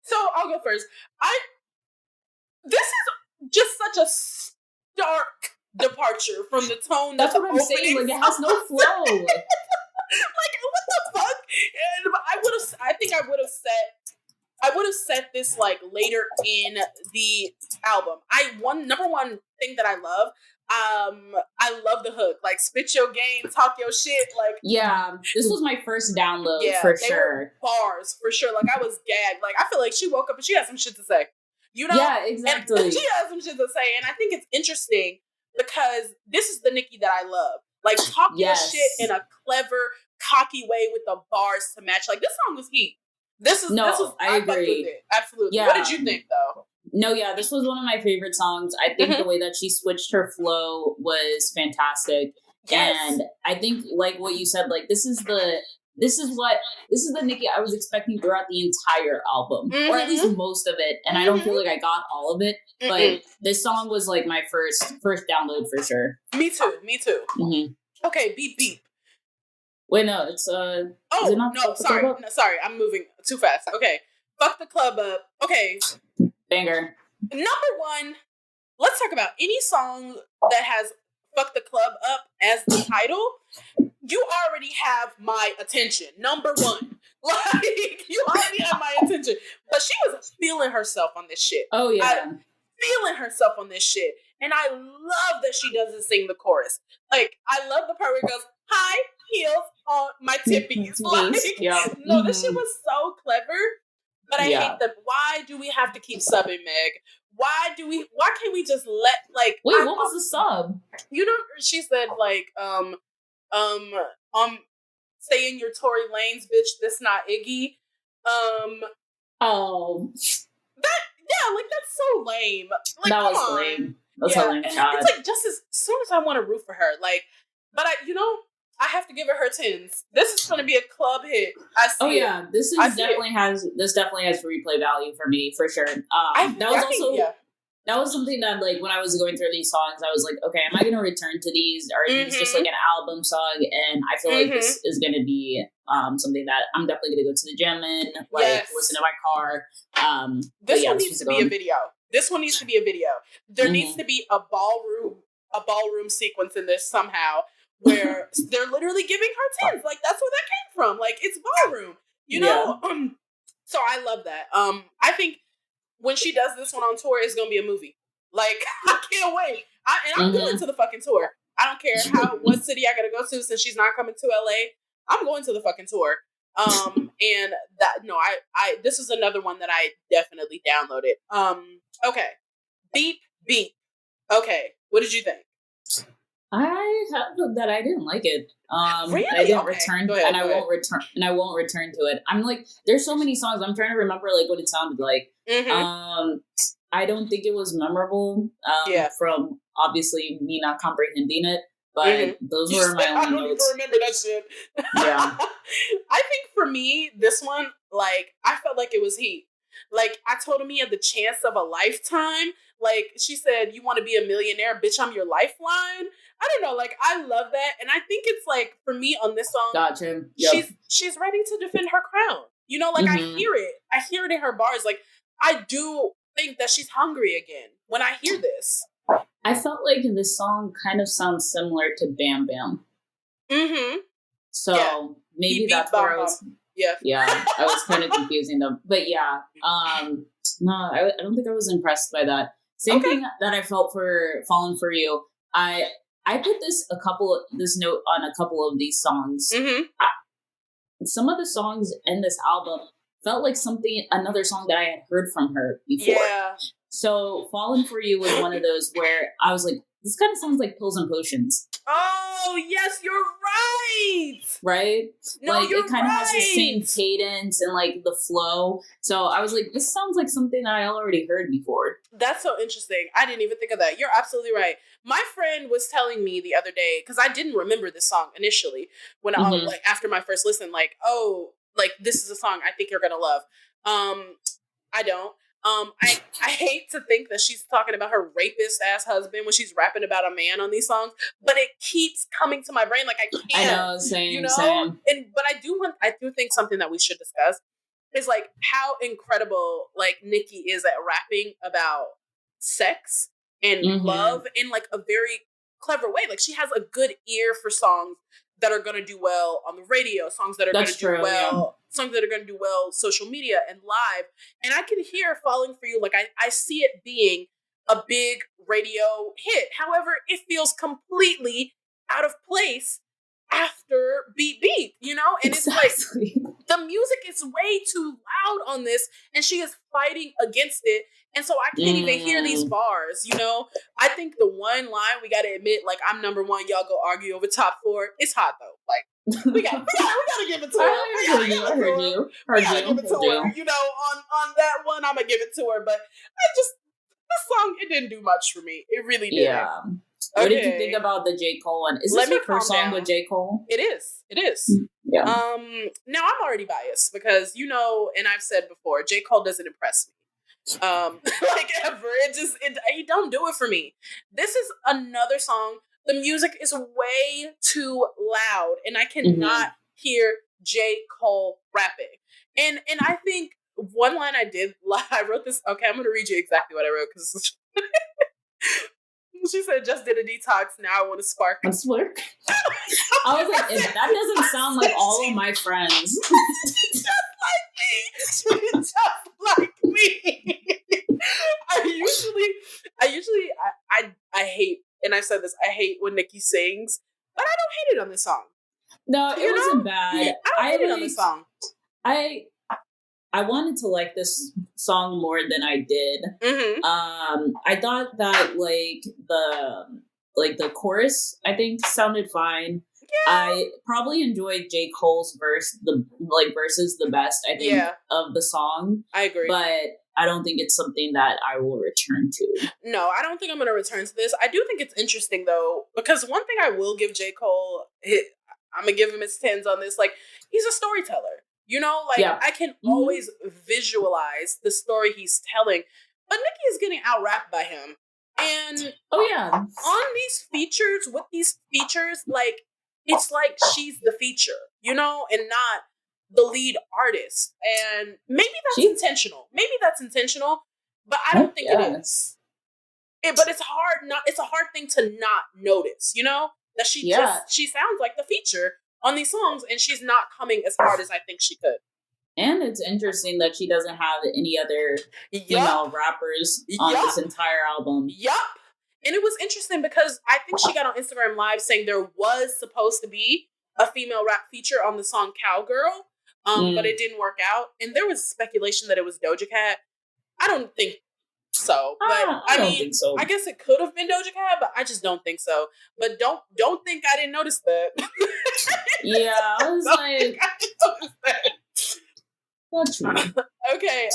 So I'll go first. This is just such a stark departure from the tone. That's what I'm saying. It has no flow. this like later in the album. Number one thing that I love the hook. Like, spit your game, talk your shit. Like, yeah, this was my first download for sure. Bars for sure. Like, I was gagged. Like, I feel like she woke up and she had some shit to say. You know? Yeah, exactly. And she has some shit to say, and I think it's interesting because this is the Nicki that I love. Like, talk your shit in a clever, cocky way with the bars to match. Like, this song was heat. I agree. With it. Absolutely. Yeah. What did you think, though? No, yeah, this was one of my favorite songs. I think the way that she switched her flow was fantastic. Yes. And I think, like what you said, like, this is the Nicki I was expecting throughout the entire album, or at least most of it. And I don't feel like I got all of it, but this song was like my first download for sure. Me too. Mm-hmm. Okay, beep. Wait, no, it's sorry, I'm moving too fast. Okay, fuck the club up. Okay, banger. Number one, let's talk about any song that has "fuck the club up" as the title. You already have my attention. Number one, like, you already have my attention. But she was feeling herself on this shit. Oh yeah, feeling herself on this shit, and I love that she doesn't sing the chorus. Like, I love the part where it goes, "High heels on my tippies." Like, no, this shit was so clever. But I hate that. Why do we have to keep subbing, Meg? Why can't we just let, like... Wait, what was the sub? You know, she said, like, stay in your Tory Lanez, bitch, this not Iggy. Oh. Like, that's so lame. Like, that was lame. That's a lame shot. It's like, just as soon as I want to root for her, like, but I have to give her her tins. This is going to be a club hit. I see. This definitely has replay value for me for sure. That was something that, like, when I was going through these songs, I was like, okay, am I going to return to these? Or is this just like an album song? And I feel like this is going to be something that I'm definitely going to go to the gym in, like, listen to my car. This one needs to be a video. This one needs to be a video. There needs to be a ballroom sequence in this somehow, where they're literally giving her tins. Like, that's where that came from. Like, it's ballroom, you know? Yeah. So I love that. I think when she does this one on tour, it's going to be a movie. Like, I can't wait. I'm going to the fucking tour. I don't care what city I got to go to, since she's not coming to LA. I'm going to the fucking tour. And this is another one that I definitely downloaded. Okay. Beep. Okay. What did you think? I have that I didn't like it. Really? I didn't return, and I won't return to it. I'm like, there's so many songs. I'm trying to remember like what it sounded like. I don't think it was memorable. From obviously me not comprehending it, but those were my only notes. I don't even remember that shit. Yeah, I think for me, this one, like, I felt like it was heat. Like, I told him he had the chance of a lifetime. Like, she said, "You want to be a millionaire, bitch, I'm your lifeline." I don't know, like, I love that. And I think it's like, for me on this song, gotcha. Yep. She's ready to defend her crown. You know, like, I hear it in her bars. Like, I do think that she's hungry again when I hear this. I felt like this song kind of sounds similar to Bam Bam. So maybe that's where I was. Yeah, I was kind of confusing them. But yeah, no, I don't think I was impressed by that. Same thing that I felt for Fallen For You. I put this note on a couple of these songs. Some of the songs in this album felt like another song that I had heard from her before. Yeah. So Fallen For You was one of those where I was like, this kind of sounds like Pills and Potions. Oh, yes, you're right. Right? No, like, you're it kind of has the same cadence and, like, the flow. So I was like, this sounds like something that I already heard before. That's so interesting. I didn't even think of that. You're absolutely right. My friend was telling me the other day, because I didn't remember this song initially, when I was, like, after my first listen, like, oh, like, this is a song I think you're going to love. I don't. I hate to think that she's talking about her rapist ass husband when she's rapping about a man on these songs, but it keeps coming to my brain. Like, I can't. I know, same, you know? same. But I do think something that we should discuss is, like, how incredible, like, Nicki is at rapping about sex and love in, like, a very clever way. Like, she has a good ear for songs that are going to do well on the radio, songs that are going to do well songs that are going to do well social media and live. And I can hear Falling For You. Like, I see it being a big radio hit. However, it feels completely out of place after Beat Beat, you know? And exactly. It's like, the music is way too loud on this, and she is fighting against it. And so I can't even hear these bars, you know? I think the one line we got to admit, like, I'm number one, y'all go argue over top four. It's hot, though. Like, we gotta give it to her. I heard you. We gotta give it to her. You know, on that one, I'm gonna give it to her. But this song, it didn't do much for me. It really didn't. Yeah. What did you think about the J. Cole one? Is this your first song with J. Cole? It is. Yeah. Now I'm already biased because, you know, and I've said before, J. Cole doesn't impress me. Like ever. He don't do it for me. This is another song. The music is way too loud, and I cannot hear J. Cole rapping. And I think one line I wrote this. Okay, I'm gonna read you exactly what I wrote because she said, "Just did a detox. Now I want to spark." I was like, that doesn't sound like all of my friends. Just like me. Just like me. I hate, and I said this, I hate when Nicki sings, but I don't hate it on this song. No, it wasn't bad. I don't hate it on this song. I wanted to like this song more than I did. I thought that the chorus, I think, sounded fine. Yeah. I probably enjoyed J. Cole's verses the best, I think, of the song. I agree. But I don't think it's something that I will return to. No, I don't think I'm going to return to this. I do think it's interesting, though, because one thing I will give J. Cole, I'm going to give him his 10s on this. Like, he's a storyteller. You know, like, I can always visualize the story he's telling. But Nicki is getting out-rapped by him. And on these features, with these features, like, it's like she's the feature, you know, and not the lead artist. And maybe that's intentional. But I don't think it is. But it's a hard thing to not notice, you know, that she sounds like the feature on these songs, and she's not coming as hard as I think she could. And it's interesting that she doesn't have any other female rappers on this entire album. Yup. And it was interesting because I think she got on Instagram Live saying there was supposed to be a female rap feature on the song Cowgirl, but it didn't work out. And there was speculation that it was Doja Cat. I don't think so. But I mean, think so. I guess it could have been Doja Cat, but I just don't think so. But don't think I didn't notice that. Yeah, I was like, not true. Okay,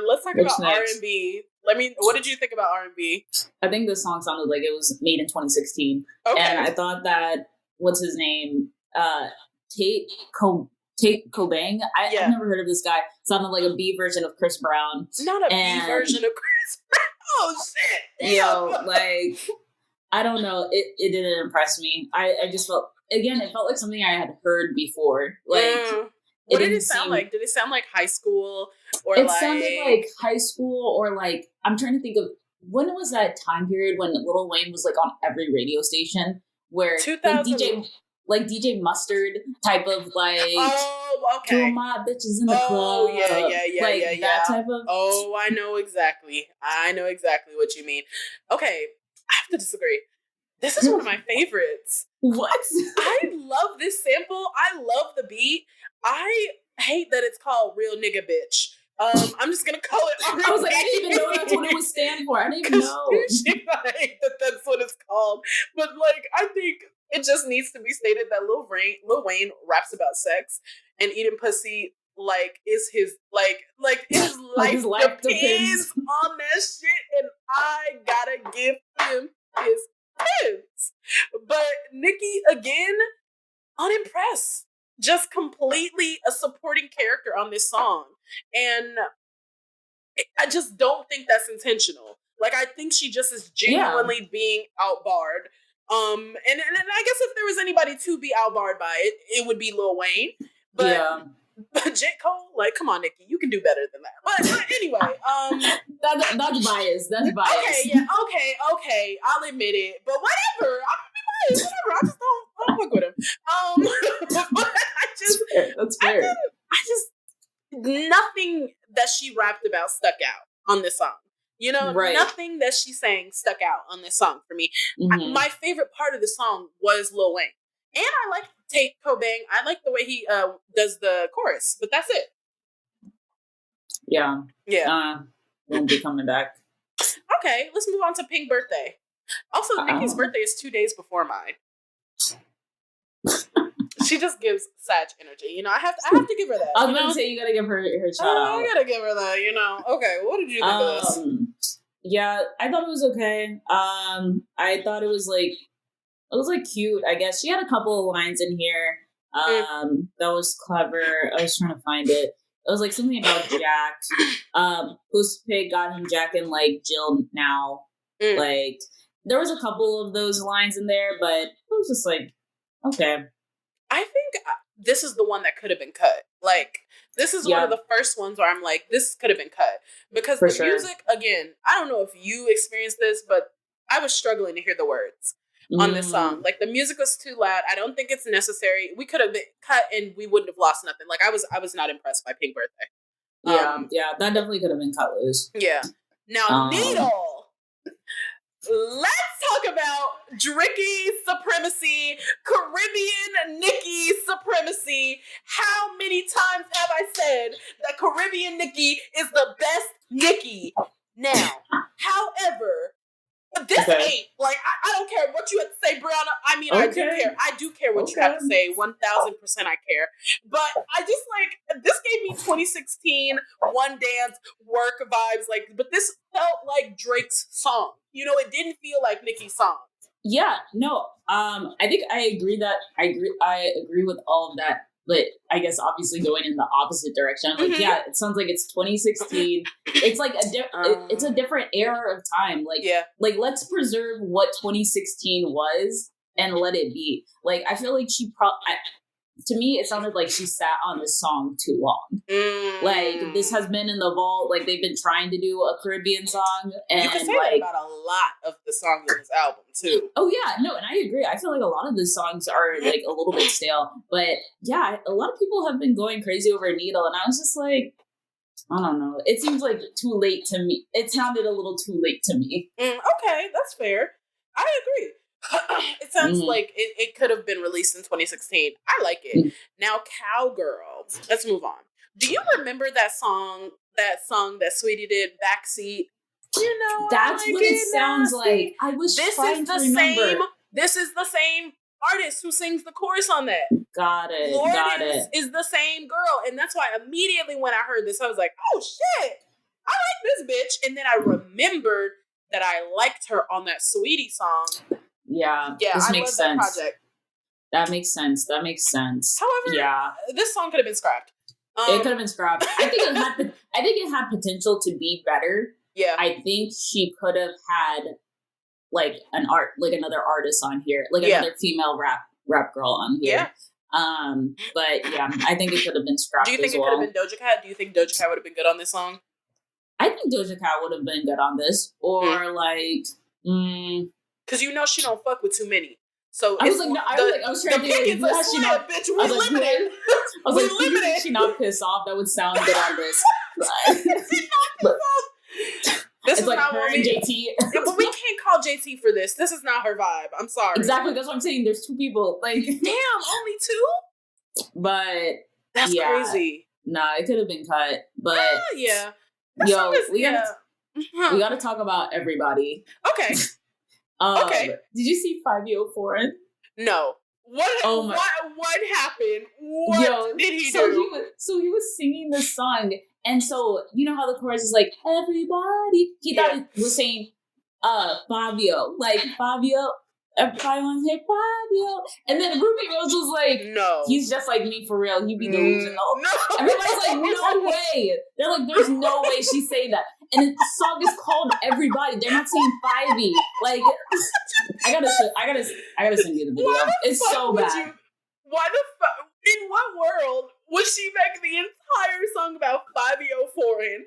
let's talk about R&B. What did you think about R&B? I think this song sounded like it was made in 2016. Okay. And I thought that, what's his name? Tate Cobain. I've never heard of this guy. Sounded like a B version of Chris Brown. Not a B version of Chris Brown. Oh, shit. Yo, like, I don't know. It didn't impress me. I just felt, again, it felt like something I had heard before. Like, what did it sound like? Did it sound like high school? It sounded like high school, or like, I'm trying to think of, when was that time period when Lil Wayne was like on every radio station where like DJ Mustard type of like, two of my bitches in the club. Yeah. That type of. Oh, I know exactly what you mean. Okay, I have to disagree. This is one of my favorites. What? I love this sample. I love the beat. I hate that it's called Real Nigga Bitch. I'm just gonna call it R&B. I was like, I didn't even know that's what it would stand for. I didn't even know. I hate that that's what it's called. But like, I think it just needs to be stated that Lil Wayne raps about sex and eating pussy like is his his life depends on that shit, and I gotta give him his pins. But Nicki, again, unimpressed. Just completely a supporting character on this song. And I just don't think that's intentional. Like, I think she just is genuinely being outbarred. And I guess if there was anybody to be outbarred by it, it would be Lil Wayne. But J. Cole, like, come on, Nicki, you can do better than that. But anyway, that's bias. That's bias. Okay, I'll admit it. But whatever, I'm gonna be biased. Whatever, I just don't fuck with him. But that's fair. I nothing that she rapped about stuck out on this song. You know, nothing that she sang stuck out on this song for me. My favorite part of the song was Lil Wayne. And I like Tate Cobain. I like the way he does the chorus, but that's it. Yeah. Won't be coming back. Okay, let's move on to Pink Birthday. Also, Nikki's birthday is 2 days before mine. She just gives Sag energy. You know, I have to give her that. I was going to say, you got to give her shout out. I got to give her that, you know. Okay, what did you think of this? Yeah, I thought it was okay. I thought it was cute, I guess. She had a couple of lines in here that was clever. I was trying to find it. It was like something about Jack. Whose pig got him Jack and like Jill now. Like, there was a couple of those lines in there, but it was just like, okay. I think this is the one that could have been cut. Like, this is one of the first ones where I'm like, this could have been cut. Because the music, again, I don't know if you experienced this, but I was struggling to hear the words on this song. Like, the music was too loud. I don't think it's necessary. We could have been cut and we wouldn't have lost nothing. Like, I was not impressed by Pink Birthday. Yeah, that definitely could have been cut loose. Yeah. Now, Needle. Let's talk about Dricky supremacy, Caribbean Nikki supremacy. How many times have I said that Caribbean Nikki is the best Nikki? Now, however, this ain't, like, I don't care what you have to say, Brianna. I mean, I do care. I do care what you have to say. 1000% I care. But I just, like, this gave me 2016 One Dance work vibes. Like, but this felt like Drake's song. You know, it didn't feel like Nicki's song. Yeah, no. I think I agree with all of that. But I guess obviously going in the opposite direction. I'm like, yeah, it sounds like it's 2016. It's like it's a different era of time. Like, like, let's preserve what 2016 was and let it be. Like, I feel like to me, it sounded like she sat on this song too long. Like, this has been in the vault. Like, they've been trying to do a Caribbean song. And you can say that about a lot of the songs in this album, too. Oh, yeah. No, and I agree. I feel like a lot of the songs are, like, a little bit stale. But, yeah, a lot of people have been going crazy over Needle. And I was just like, I don't know. It seems like too late to me. It sounded a little too late to me. Okay, that's fair. I agree. It sounds like it could have been released in 2016. I like it. Now, Cowgirl. Let's move on. Do you remember that song that Sweetie did, Backseat? You know, that's what it sounds like. I was trying to remember. This is the same artist who sings the chorus on that. Got it. Is the same girl. And that's why immediately when I heard this, I was like, oh shit, I like this bitch. And then I remembered that I liked her on that Sweetie song. Yeah, this makes sense. That makes sense. However, this song could have been scrapped. It could have been scrapped. I think it had potential to be better. Yeah, I think she could have had like another artist on here, like another female rap girl on here. Yeah. But yeah, I think it could have been scrapped. Do you think it could have been Doja Cat? Do you think Doja Cat would have been good on this song? I think Doja Cat would have been good on this, or like. Because you know she don't fuck with too many. So I was trying to think, she not, bitch, we limited. I was like, she not pissed off? That would sound good on this. This is like her and JT. Yeah, but we can't call JT for this. This is not her vibe. I'm sorry. Exactly. That's what I'm saying. There's two people. Like, damn, only two? But that's crazy. Nah, it could have been cut. But yeah. We gotta talk about everybody. Okay. Okay. Did you see 5-Yo Foreign? No. What happened? What did he do? He was singing this song, and so you know how the chorus is like everybody. He thought it was saying Fabio, like Fabio. Everybody wants to say Fabio, and then Ruby Rose was like, "No, he's just like me for real. He be delusional." No. Everybody's like, "No way!" They're like, "There's no way she's saying that." And the song is called Everybody. They're not saying Fivey. Like, I gotta send you the video. It's so bad. Why the fuck? In what world would she make the entire song about 5-Yo Foreign?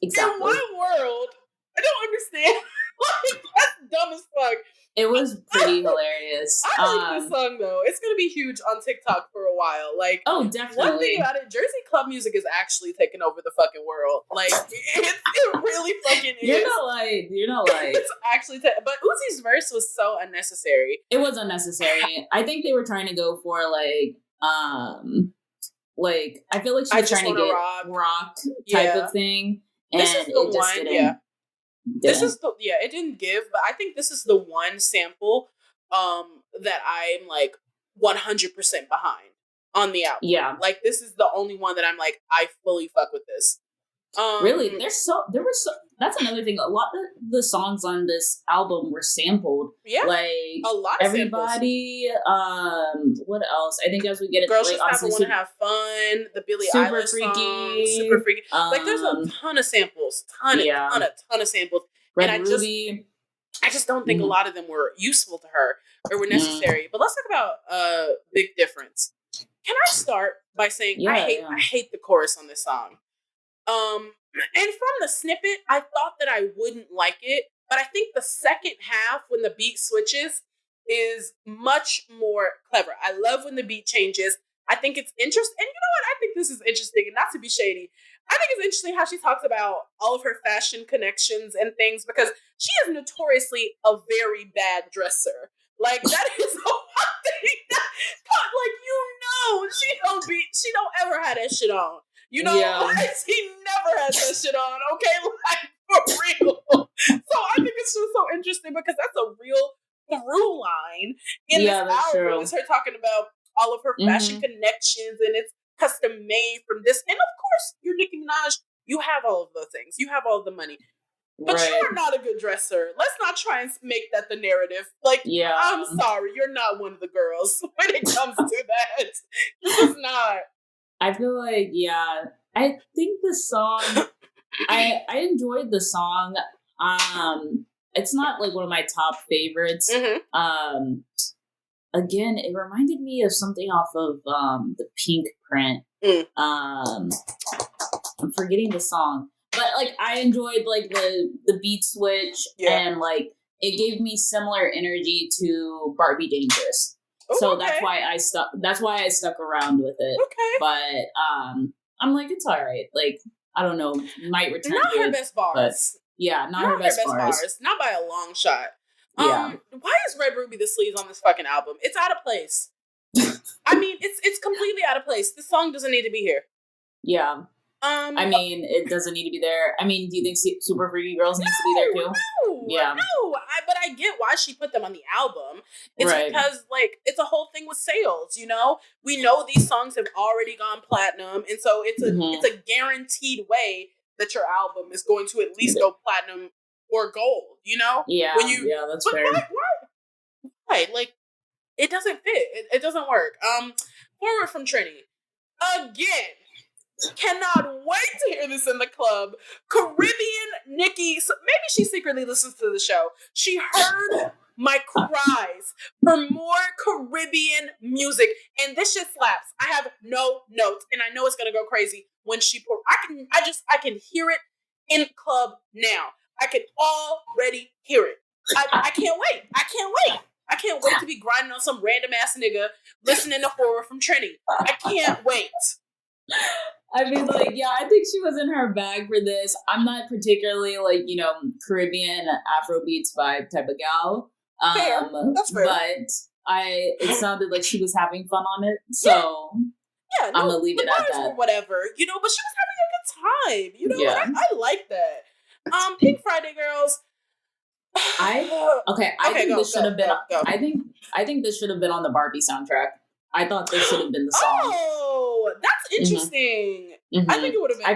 Exactly. In what world? I don't understand. Like, that's dumb as fuck. It was pretty hilarious. I like this song though. It's gonna be huge on TikTok for a while. Like, oh, definitely. One thing about it, Jersey club music is actually taking over the fucking world. Like, it really fucking is. You're not lying. It's actually, but Uzi's verse was so unnecessary. It was unnecessary. I think they were trying to go for like I feel like she was trying to get rock type of thing, and this is the it just one, didn't. This is the it didn't give, but I think this is the one sample that I'm like 100% behind on the album. Yeah. Like, this is the only one that I'm like, I fully fuck with this. Really? That's another thing. A lot of the songs on this album were sampled. Yeah. Like, a lot of everybody, what else? I think as we get it, Girls like, Just Have to Wanna Have Fun, the Billie Super Eilish Freaky. song, Super Freaky. Like, there's a ton of samples. Ton of samples. Red and Ruby. I just don't think a lot of them were useful to her or were necessary. But let's talk about Big Difference. Can I start by saying I hate the chorus on this song. And from the snippet, I thought that I wouldn't like it, but I think the second half, when the beat switches, is much more clever. I love when the beat changes. I think it's interesting. And you know what? I think this is interesting, and not to be shady. I think it's interesting how she talks about all of her fashion connections and things, because she is notoriously a very bad dresser. Like, that is a one thing that, like, she don't ever have that shit on. You know, like, she never has that shit on, okay? Like, for real. So I think it's just so interesting, because that's a real through line in this album. Is her talking about all of her fashion connections, and it's custom made from this. And of course, you're Nicki Minaj. You have all of those things. You have all the money. But you're not a good dresser. Let's not try and make that the narrative. Like, I'm sorry, you're not one of the girls when it comes to that. You're just not. I feel like, I think the song, I enjoyed the song. It's not like one of my top favorites. Again, it reminded me of something off of the Pink print. I'm forgetting the song, but like, I enjoyed like the beat switch, and like, it gave me similar energy to Barbie Dangerous. So that's why I stuck around with it. Okay. But I'm like, it's all right. Like, I don't know, might return. Not her best bars. Not her best bars. Not by a long shot. Why is Red Ruby the sleaze on this fucking album? It's out of place. I mean, it's completely out of place. This song doesn't need to be here. Yeah. I mean, it doesn't need to be there. I mean, do you think Super Freaky Girls needs to be there too? No. But I get why she put them on the album. It's because, like, it's a whole thing with sales, you know? We know these songs have already gone platinum, and so it's a guaranteed way that your album is going to at least go platinum or gold, you know? Yeah, that's fair. Why? Like, it doesn't fit. It doesn't work. Forward from Trini. Again. Cannot wait to hear this in the club. Caribbean Nikki, so maybe she secretly listens to the show. She heard my cries for more Caribbean music, and this shit slaps. I have no notes, and I know it's gonna go crazy when she pour. I can hear it in the club now. I can already hear it. I can't wait. I can't wait to be grinding on some random ass nigga listening to Forward from Trini. I can't wait. I mean, like, I think she was in her bag for this. I'm not particularly, like, you know, Caribbean Afrobeats vibe type of gal. Fair. That's fair. But it sounded like she was having fun on it. So I'm going to leave it at that. Or whatever, you know, but she was having a good time. You know, I like that. Pink Friday Girls. I think this should have been. I think this should have been on the Barbie soundtrack. I thought this should have been the song. Oh, that's interesting. I think it would have been. I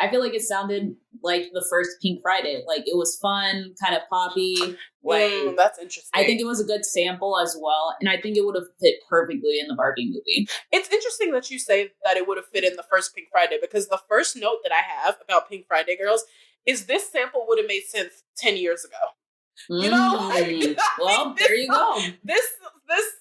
feel like it sounded like the first Pink Friday. Like, it was fun, kind of poppy. Like, that's interesting. I think it was a good sample as well, and I think it would have fit perfectly in the Barbie movie. It's interesting that you say that it would have fit in the first Pink Friday, because the first note that I have about Pink Friday Girls is this sample would have made sense 10 years ago. You know? Well, there you go. This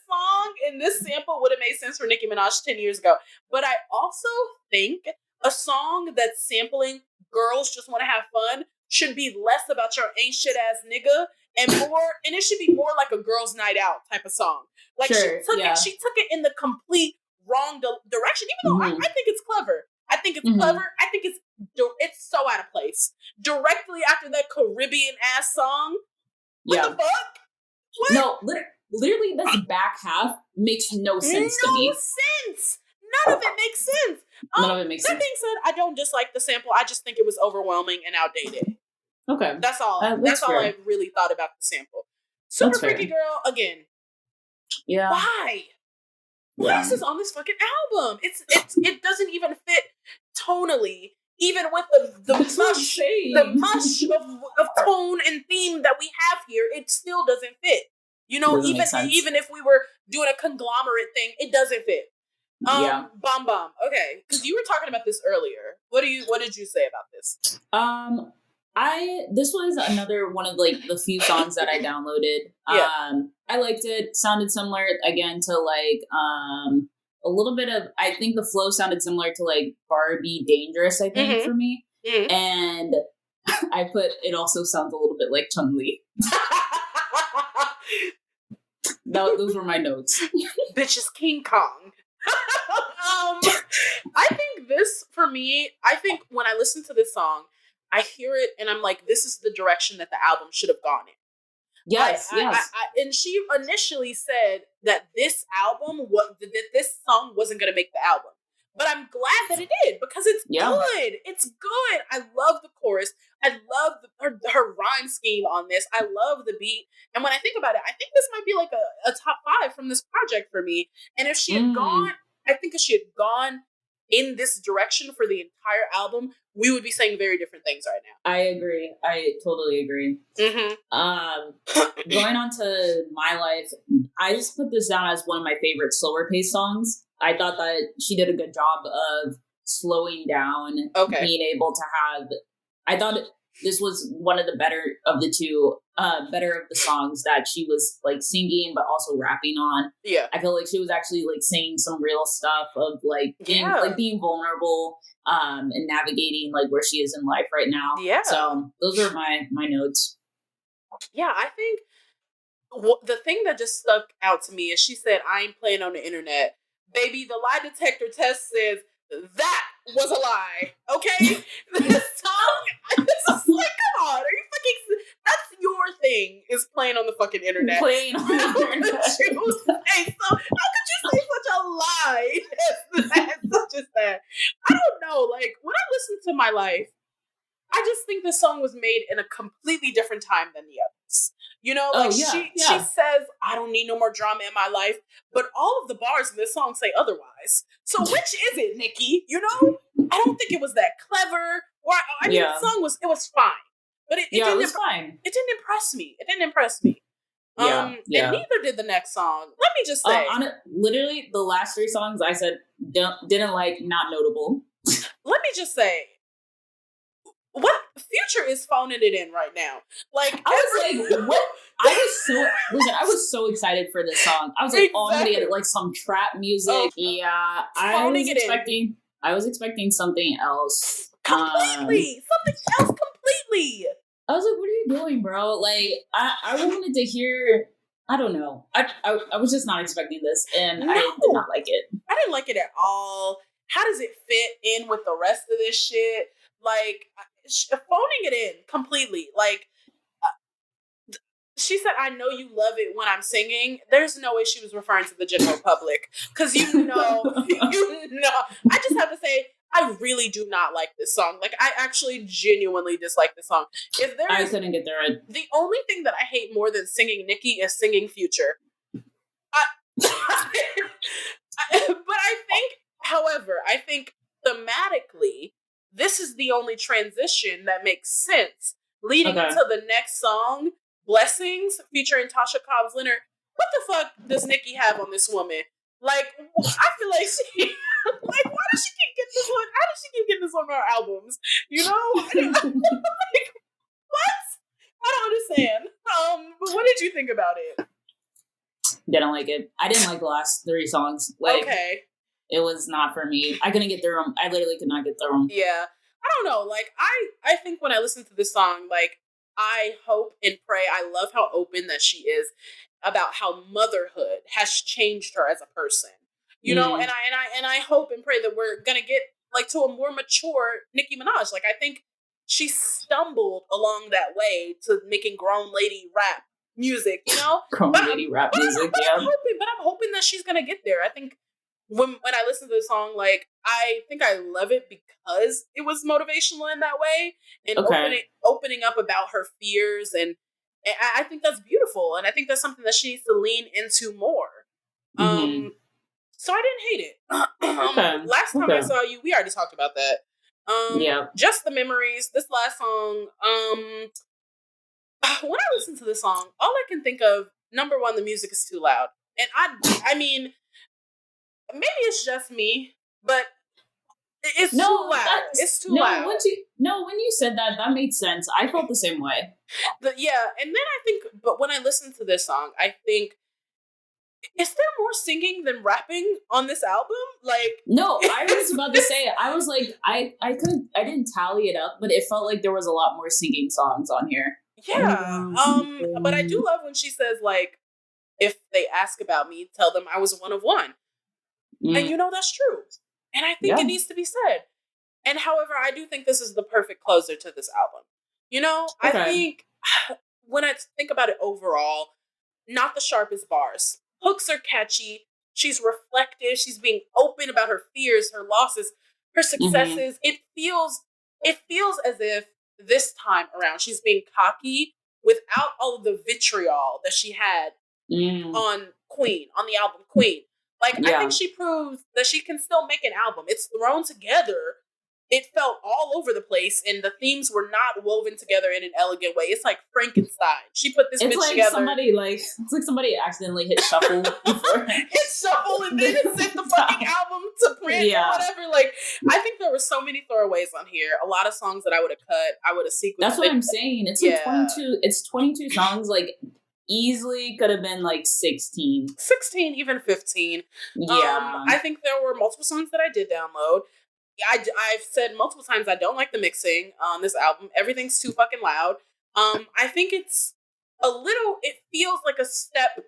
song and this sample would have made sense for Nicki Minaj 10 years ago. But I also think a song that's sampling Girls Just Want to Have Fun should be less about your ain't shit ass nigga and it should be more like a girls' night out type of song. Like Sure, she took it in the complete wrong direction, even though I think it's clever. I think it's clever. I think it's so out of place. Directly after that Caribbean ass song. What the fuck? What? No, literally this back half makes no sense to me. No sense. None of it makes sense. None of it makes sense. That being said, I don't dislike the sample. I just think it was overwhelming and outdated. Okay. That's all. That's all I really thought about the sample. Super Freaky Girl, again. Yeah. Why? Why is this on this fucking album? It doesn't even fit tonally. Even with the mush of tone and theme that we have here, it still doesn't fit. You know, even if we were doing a conglomerate thing, it doesn't fit. Bomb. Okay, because you were talking about this earlier. What did you say about this? This was another one of like the few songs that I downloaded. I liked it. Sounded similar again to like a little bit of, I think the flow sounded similar to like Barbie Dangerous, I think, for me. And I put, it also sounds a little bit like Chun-Li. Those were my notes. Bitch is King Kong. I think this, for me, I think when I listen to this song, I hear it and I'm like, this is the direction that the album should have gone in. Yes. And she initially said that this song wasn't going to make the album. But I'm glad that it did, because it's good. It's good. I love the chorus. I love her rhyme scheme on this. I love the beat. And when I think about it, I think this might be like a top 5 from this project for me. And if she had gone, I think if she had gone in this direction for the entire album, we would be saying very different things right now. I agree. I totally agree. Going on to My Life, I just put this down as one of my favorite slower paced songs. I thought that she did a good job of slowing down, being able to have, I thought this was one of the better of the songs that she was like singing, but also rapping on. Yeah. I feel like she was actually like saying some real stuff of like being vulnerable, and navigating like where she is in life right now. Yeah. So those are my notes. Yeah. I think the thing that just stuck out to me is she said, I ain't playing on the internet. Baby, the lie detector test says that was a lie. Okay? This song, this is like, come on, are you fucking, that's your thing, is playing on the fucking internet. Playing on the internet. Hey, so how could you say such a lie? Such as that. I don't know, like, when I listen to My Life, I just think the song was made in a completely different time than the others. You know, like she says, I don't need no more drama in my life, but all of the bars in this song say otherwise. So which is it, Nikki? You know, I don't think it was that clever. Or I mean, the song was fine, but it was fine. It didn't impress me. And neither did the next song. Let me just say, literally the last 3 songs I said didn't like, not notable. Let me just say, what Future is phoning it in right now. Like, I was like, what? I was so excited for this song. I was like, oh, I'm gonna get like some trap music. I was expecting something else. Completely. I was like, what are you doing, bro? Like, I wanted to hear, I don't know. I was just not expecting this, and I did not like it. I didn't like it at all. How does it fit in with the rest of this shit? Like, phoning it in completely. Like, she said, I know you love it when I'm singing. There's no way she was referring to the general public. Because you know, I just have to say, I really do not like this song. Like, I actually genuinely dislike this song. I couldn't get there. The only thing that I hate more than singing Nicki is singing Future. But I think thematically, this is the only transition that makes sense leading into the next song, Blessings, featuring Tasha Cobbs Leonard. What the fuck does Nicki have on this woman? Like, I feel like she, like, why does she keep getting this one? How does she keep getting this on our albums? You know? Like, what? I don't understand. But what did you think about it? Didn't like it. I didn't like the last 3 songs. Like, it was not for me. I couldn't get through them. I literally could not get through them. Yeah. I don't know. Like, I think when I listen to this song, like, I hope and pray. I love how open that she is about how motherhood has changed her as a person. You know, and I hope and pray that we're gonna get like to a more mature Nicki Minaj. Like, I think she stumbled along that way to making grown lady rap music, you know? Grown lady rap music, yeah. I'm hoping that she's gonna get there. I think when I listen to the song, like, I think I love it because it was motivational in that way and opening up about her fears, and I think that's beautiful, and I think that's something that she needs to lean into more. So I didn't hate it. Last time I saw you, we already talked about that. Just the memories. This last song, when I listen to this song, all I can think of, number one, the music is too loud, and I mean. Maybe it's just me, but it's too loud. It's too loud. When you said that, that made sense. I felt the same way. And then I think, but when I listen to this song, I think, is there more singing than rapping on this album? Like, no, I was about to say, I was like, I didn't tally it up, but it felt like there was a lot more singing songs on here. Yeah. But I do love when she says, like, if they ask about me, tell them I was one of one. And you know, that's true. And I think it needs to be said. And however, I do think this is the perfect closer to this album. You know, I think when I think about it overall, not the sharpest bars. Hooks are catchy. She's reflective. She's being open about her fears, her losses, her successes. It feels as if this time around she's being cocky without all of the vitriol that she had on the album Queen. Like, I think she proves that she can still make an album. It's thrown together. It felt all over the place, and the themes were not woven together in an elegant way. It's like Frankenstein. She put this bitch together. It's like somebody accidentally hit shuffle before. Hit shuffle and then sent the fucking album to print or whatever. Like, I think there were so many throwaways on here. A lot of songs that I would have cut. I would have sequenced. That's what I'm saying. It's like 22. It's 22 songs. Like, easily could have been like 16, even 15. Yeah. I think there were multiple songs that I did download. I've said multiple times I don't like the mixing on this album. Everything's too fucking loud. I think it's it feels like a step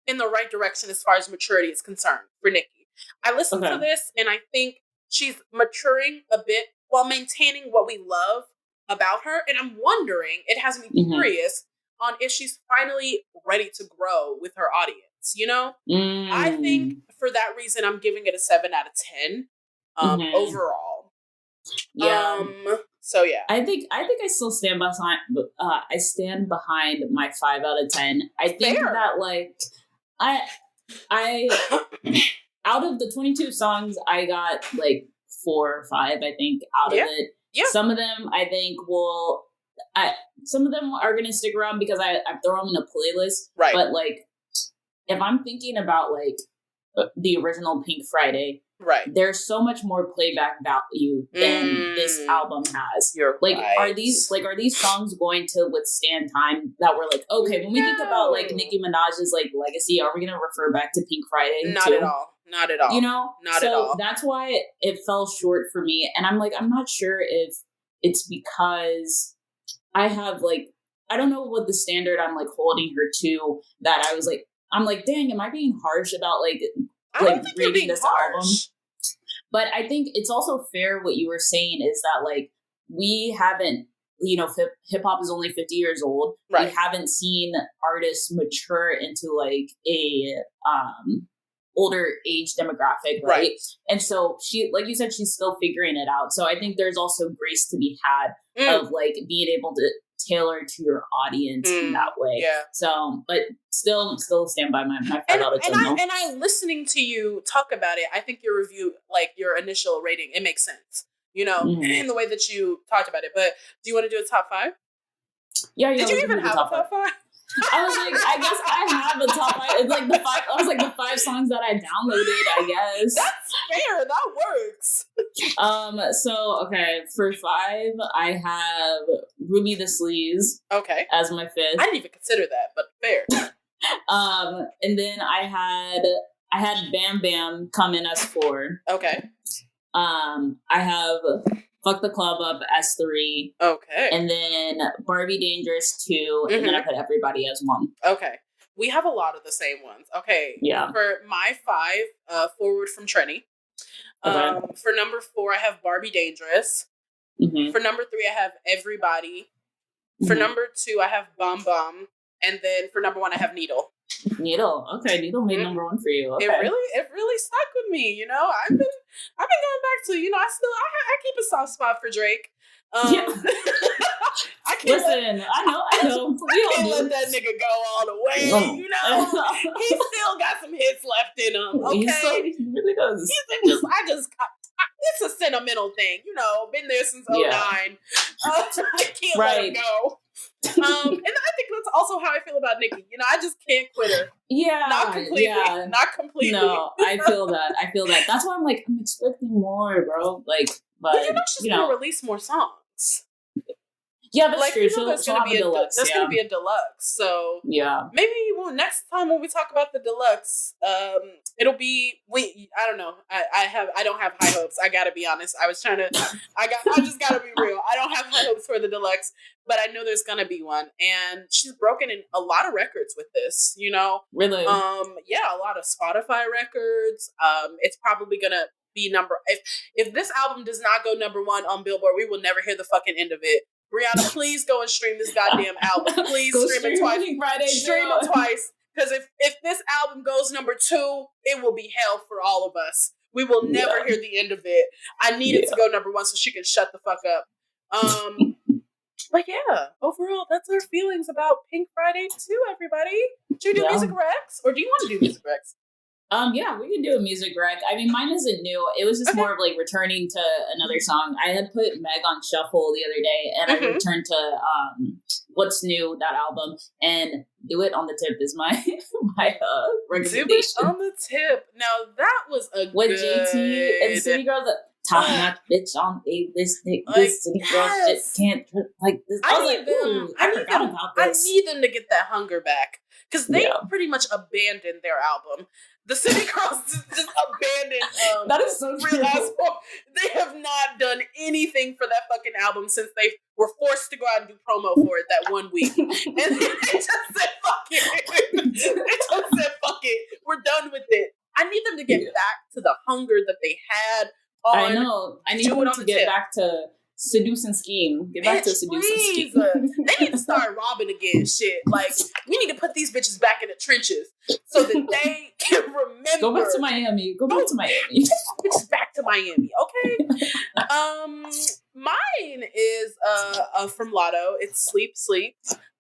in the right direction as far as maturity is concerned for Nicki. I listened to this and I think she's maturing a bit while maintaining what we love about her. And I'm wondering, it has me curious on if she's finally ready to grow with her audience, you know? I think for that reason, I'm giving it a 7 out of 10 overall. Yeah. So yeah. I think I still stand behind my 5 out of 10. I think that, like, I out of the 22 songs, I got like 4 or 5, I think, out of it. Yeah. Some of them I think some of them are going to stick around because I throw them in a playlist. Right. But, like, if I'm thinking about, like, the original Pink Friday, right, there's so much more playback value than this album has. You're like, right. Are these songs going to withstand time that we're like, okay, when we think about, like, Nicki Minaj's, like, legacy, are we going to refer back to Pink Friday? Not at all. Not at all. You know? Not at all. So that's why it fell short for me. And I'm like, I'm not sure if it's because I have, like, I don't know what the standard I'm, like, holding her to, that I was like, I'm like, dang, am I being harsh about, like reading this album? But I think it's also fair what you were saying is that, like, we haven't, you know, hip hop is only 50 years old. Right. We haven't seen artists mature into, like, a older age demographic, right? And so she, like you said, she's still figuring it out. So I think there's also grace to be had of, like, being able to tailor to your audience in that way. Yeah. So, but still stand by my 5 out of 10. And I listening to you talk about it, I think your review, like your initial rating, it makes sense. You know, in the way that you talked about it. But do you want to do a top 5? Yeah. Did you even have a top 5? I was like, I guess I have a top 5. It's like the 5. I was like the 5 songs that I downloaded, I guess. That's fair. That works. So okay, for 5, I have Ruby the Sleaze. Okay. As my 5th. I didn't even consider that, but fair. And then I had Bam Bam come in as 4. Okay. I have Fuck the Club Up as 3. Okay. And then Barbie Dangerous 2. And then I put Everybody as 1. Okay. We have a lot of the same ones. Okay. Yeah. For my 5, Forward from Trenny. Okay. For number 4, I have Barbie Dangerous. For number 3, I have Everybody. For number 2, I have Bomb Bomb. And then for number 1, I have Needle. Needle. Okay, Needle made number 1 for you. Okay. It really stuck with me. You know, I've been going back to, you know, I keep a soft spot for Drake. I can't I know. I can't let that nigga go all the way. You know, he still got some hits left in him. Okay, he really does. It's a sentimental thing. You know, been there since 09. I can't let him go. And I think that's also how I feel about Nicki. You know, I just can't quit her. Yeah. Not completely. Yeah. Not completely. No, I feel that. That's why I'm like, I'm expecting more, bro. Like, but you know, she's gonna release more songs. Yeah, that's like, true. You know, there's gonna be a deluxe. Gonna be a deluxe. So maybe next time when we talk about the deluxe, it'll be I don't know. I don't have high hopes. I gotta be honest. I just gotta be real. I don't have high hopes for the deluxe, but I know there's gonna be one. And she's broken in a lot of records with this. You know, really. A lot of Spotify records. It's probably gonna be if this album does not go number 1 on Billboard, we will never hear the fucking end of it. Brianna, please go and stream this goddamn album. Please stream it twice. Stream it twice. Because if this album goes number 2, it will be hell for all of us. We will never hear the end of it. I need it to go number 1 so she can shut the fuck up. But yeah, overall, that's our feelings about Pink Friday 2, everybody. Do you do music recs? Or do you want to do music recs? Yeah, we can do a music rec. I mean, mine isn't new. It was just more of like returning to another song. I had put Meg on shuffle the other day, and I returned to What's New, that album, and Do It on the Tip is my recommendation. Do It on the Tip. Now that was a with good... JT and City Girls. Top notch bitch on a list. This City Girl shit can't like this. I forgot about this. I need them to get that hunger back because they pretty much abandoned their album. The City Girls just abandoned. That is so true. They have not done anything for that fucking album since they were forced to go out and do promo for it that one week. And then they just said, fuck it. They just said, fuck it. We're done with it. I need them to get back to the hunger that they had on. I know. I need them to get back to Seduce and Scheme. Get back to Seduce and Scheme. They need to start robbing again, shit. Like, we need to put these bitches back in the trenches so that they can remember. Go back to Miami. Bitches back to Miami, okay? Mine is from Lotto. It's Sleep.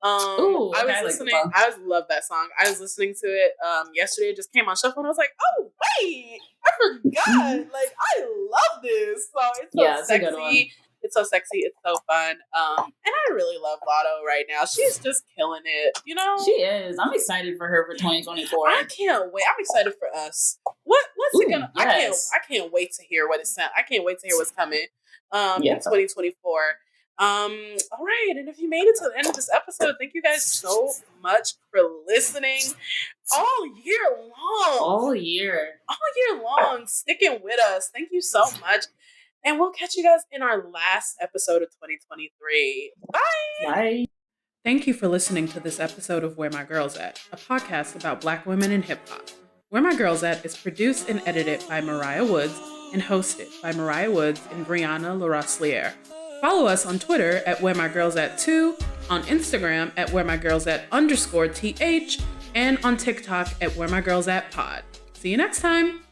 Ooh, I was listening. I love that song. I was listening to it yesterday. It just came on shuffle, and I was like, "Oh wait, I forgot! Like, I love this." So it's so sexy. A good one. It's so sexy. It's so fun. And I really love Lotto right now. She's just killing it. You know, she is. I'm excited for her for 2024. I can't wait. I'm excited for us. What's it gonna? Yes. I can't wait to hear what it's. I can't wait to hear what's coming. In 2024. All right, and if you made it to the end of this episode, thank you guys so much for listening all year long, sticking with us. Thank you so much, and we'll catch you guys in our last episode of 2023. Bye. Thank you for listening to this episode of Where My Girls At, a podcast about Black women in hip hop. Where My Girls At is produced and edited by Mariah Woods and hosted by Mariah Woods and Brianna LaRosliere. Follow us on Twitter at Where My Girls At 2, on Instagram at Where My Girls At _TH, and on TikTok at Where My Girls At Pod. See you next time.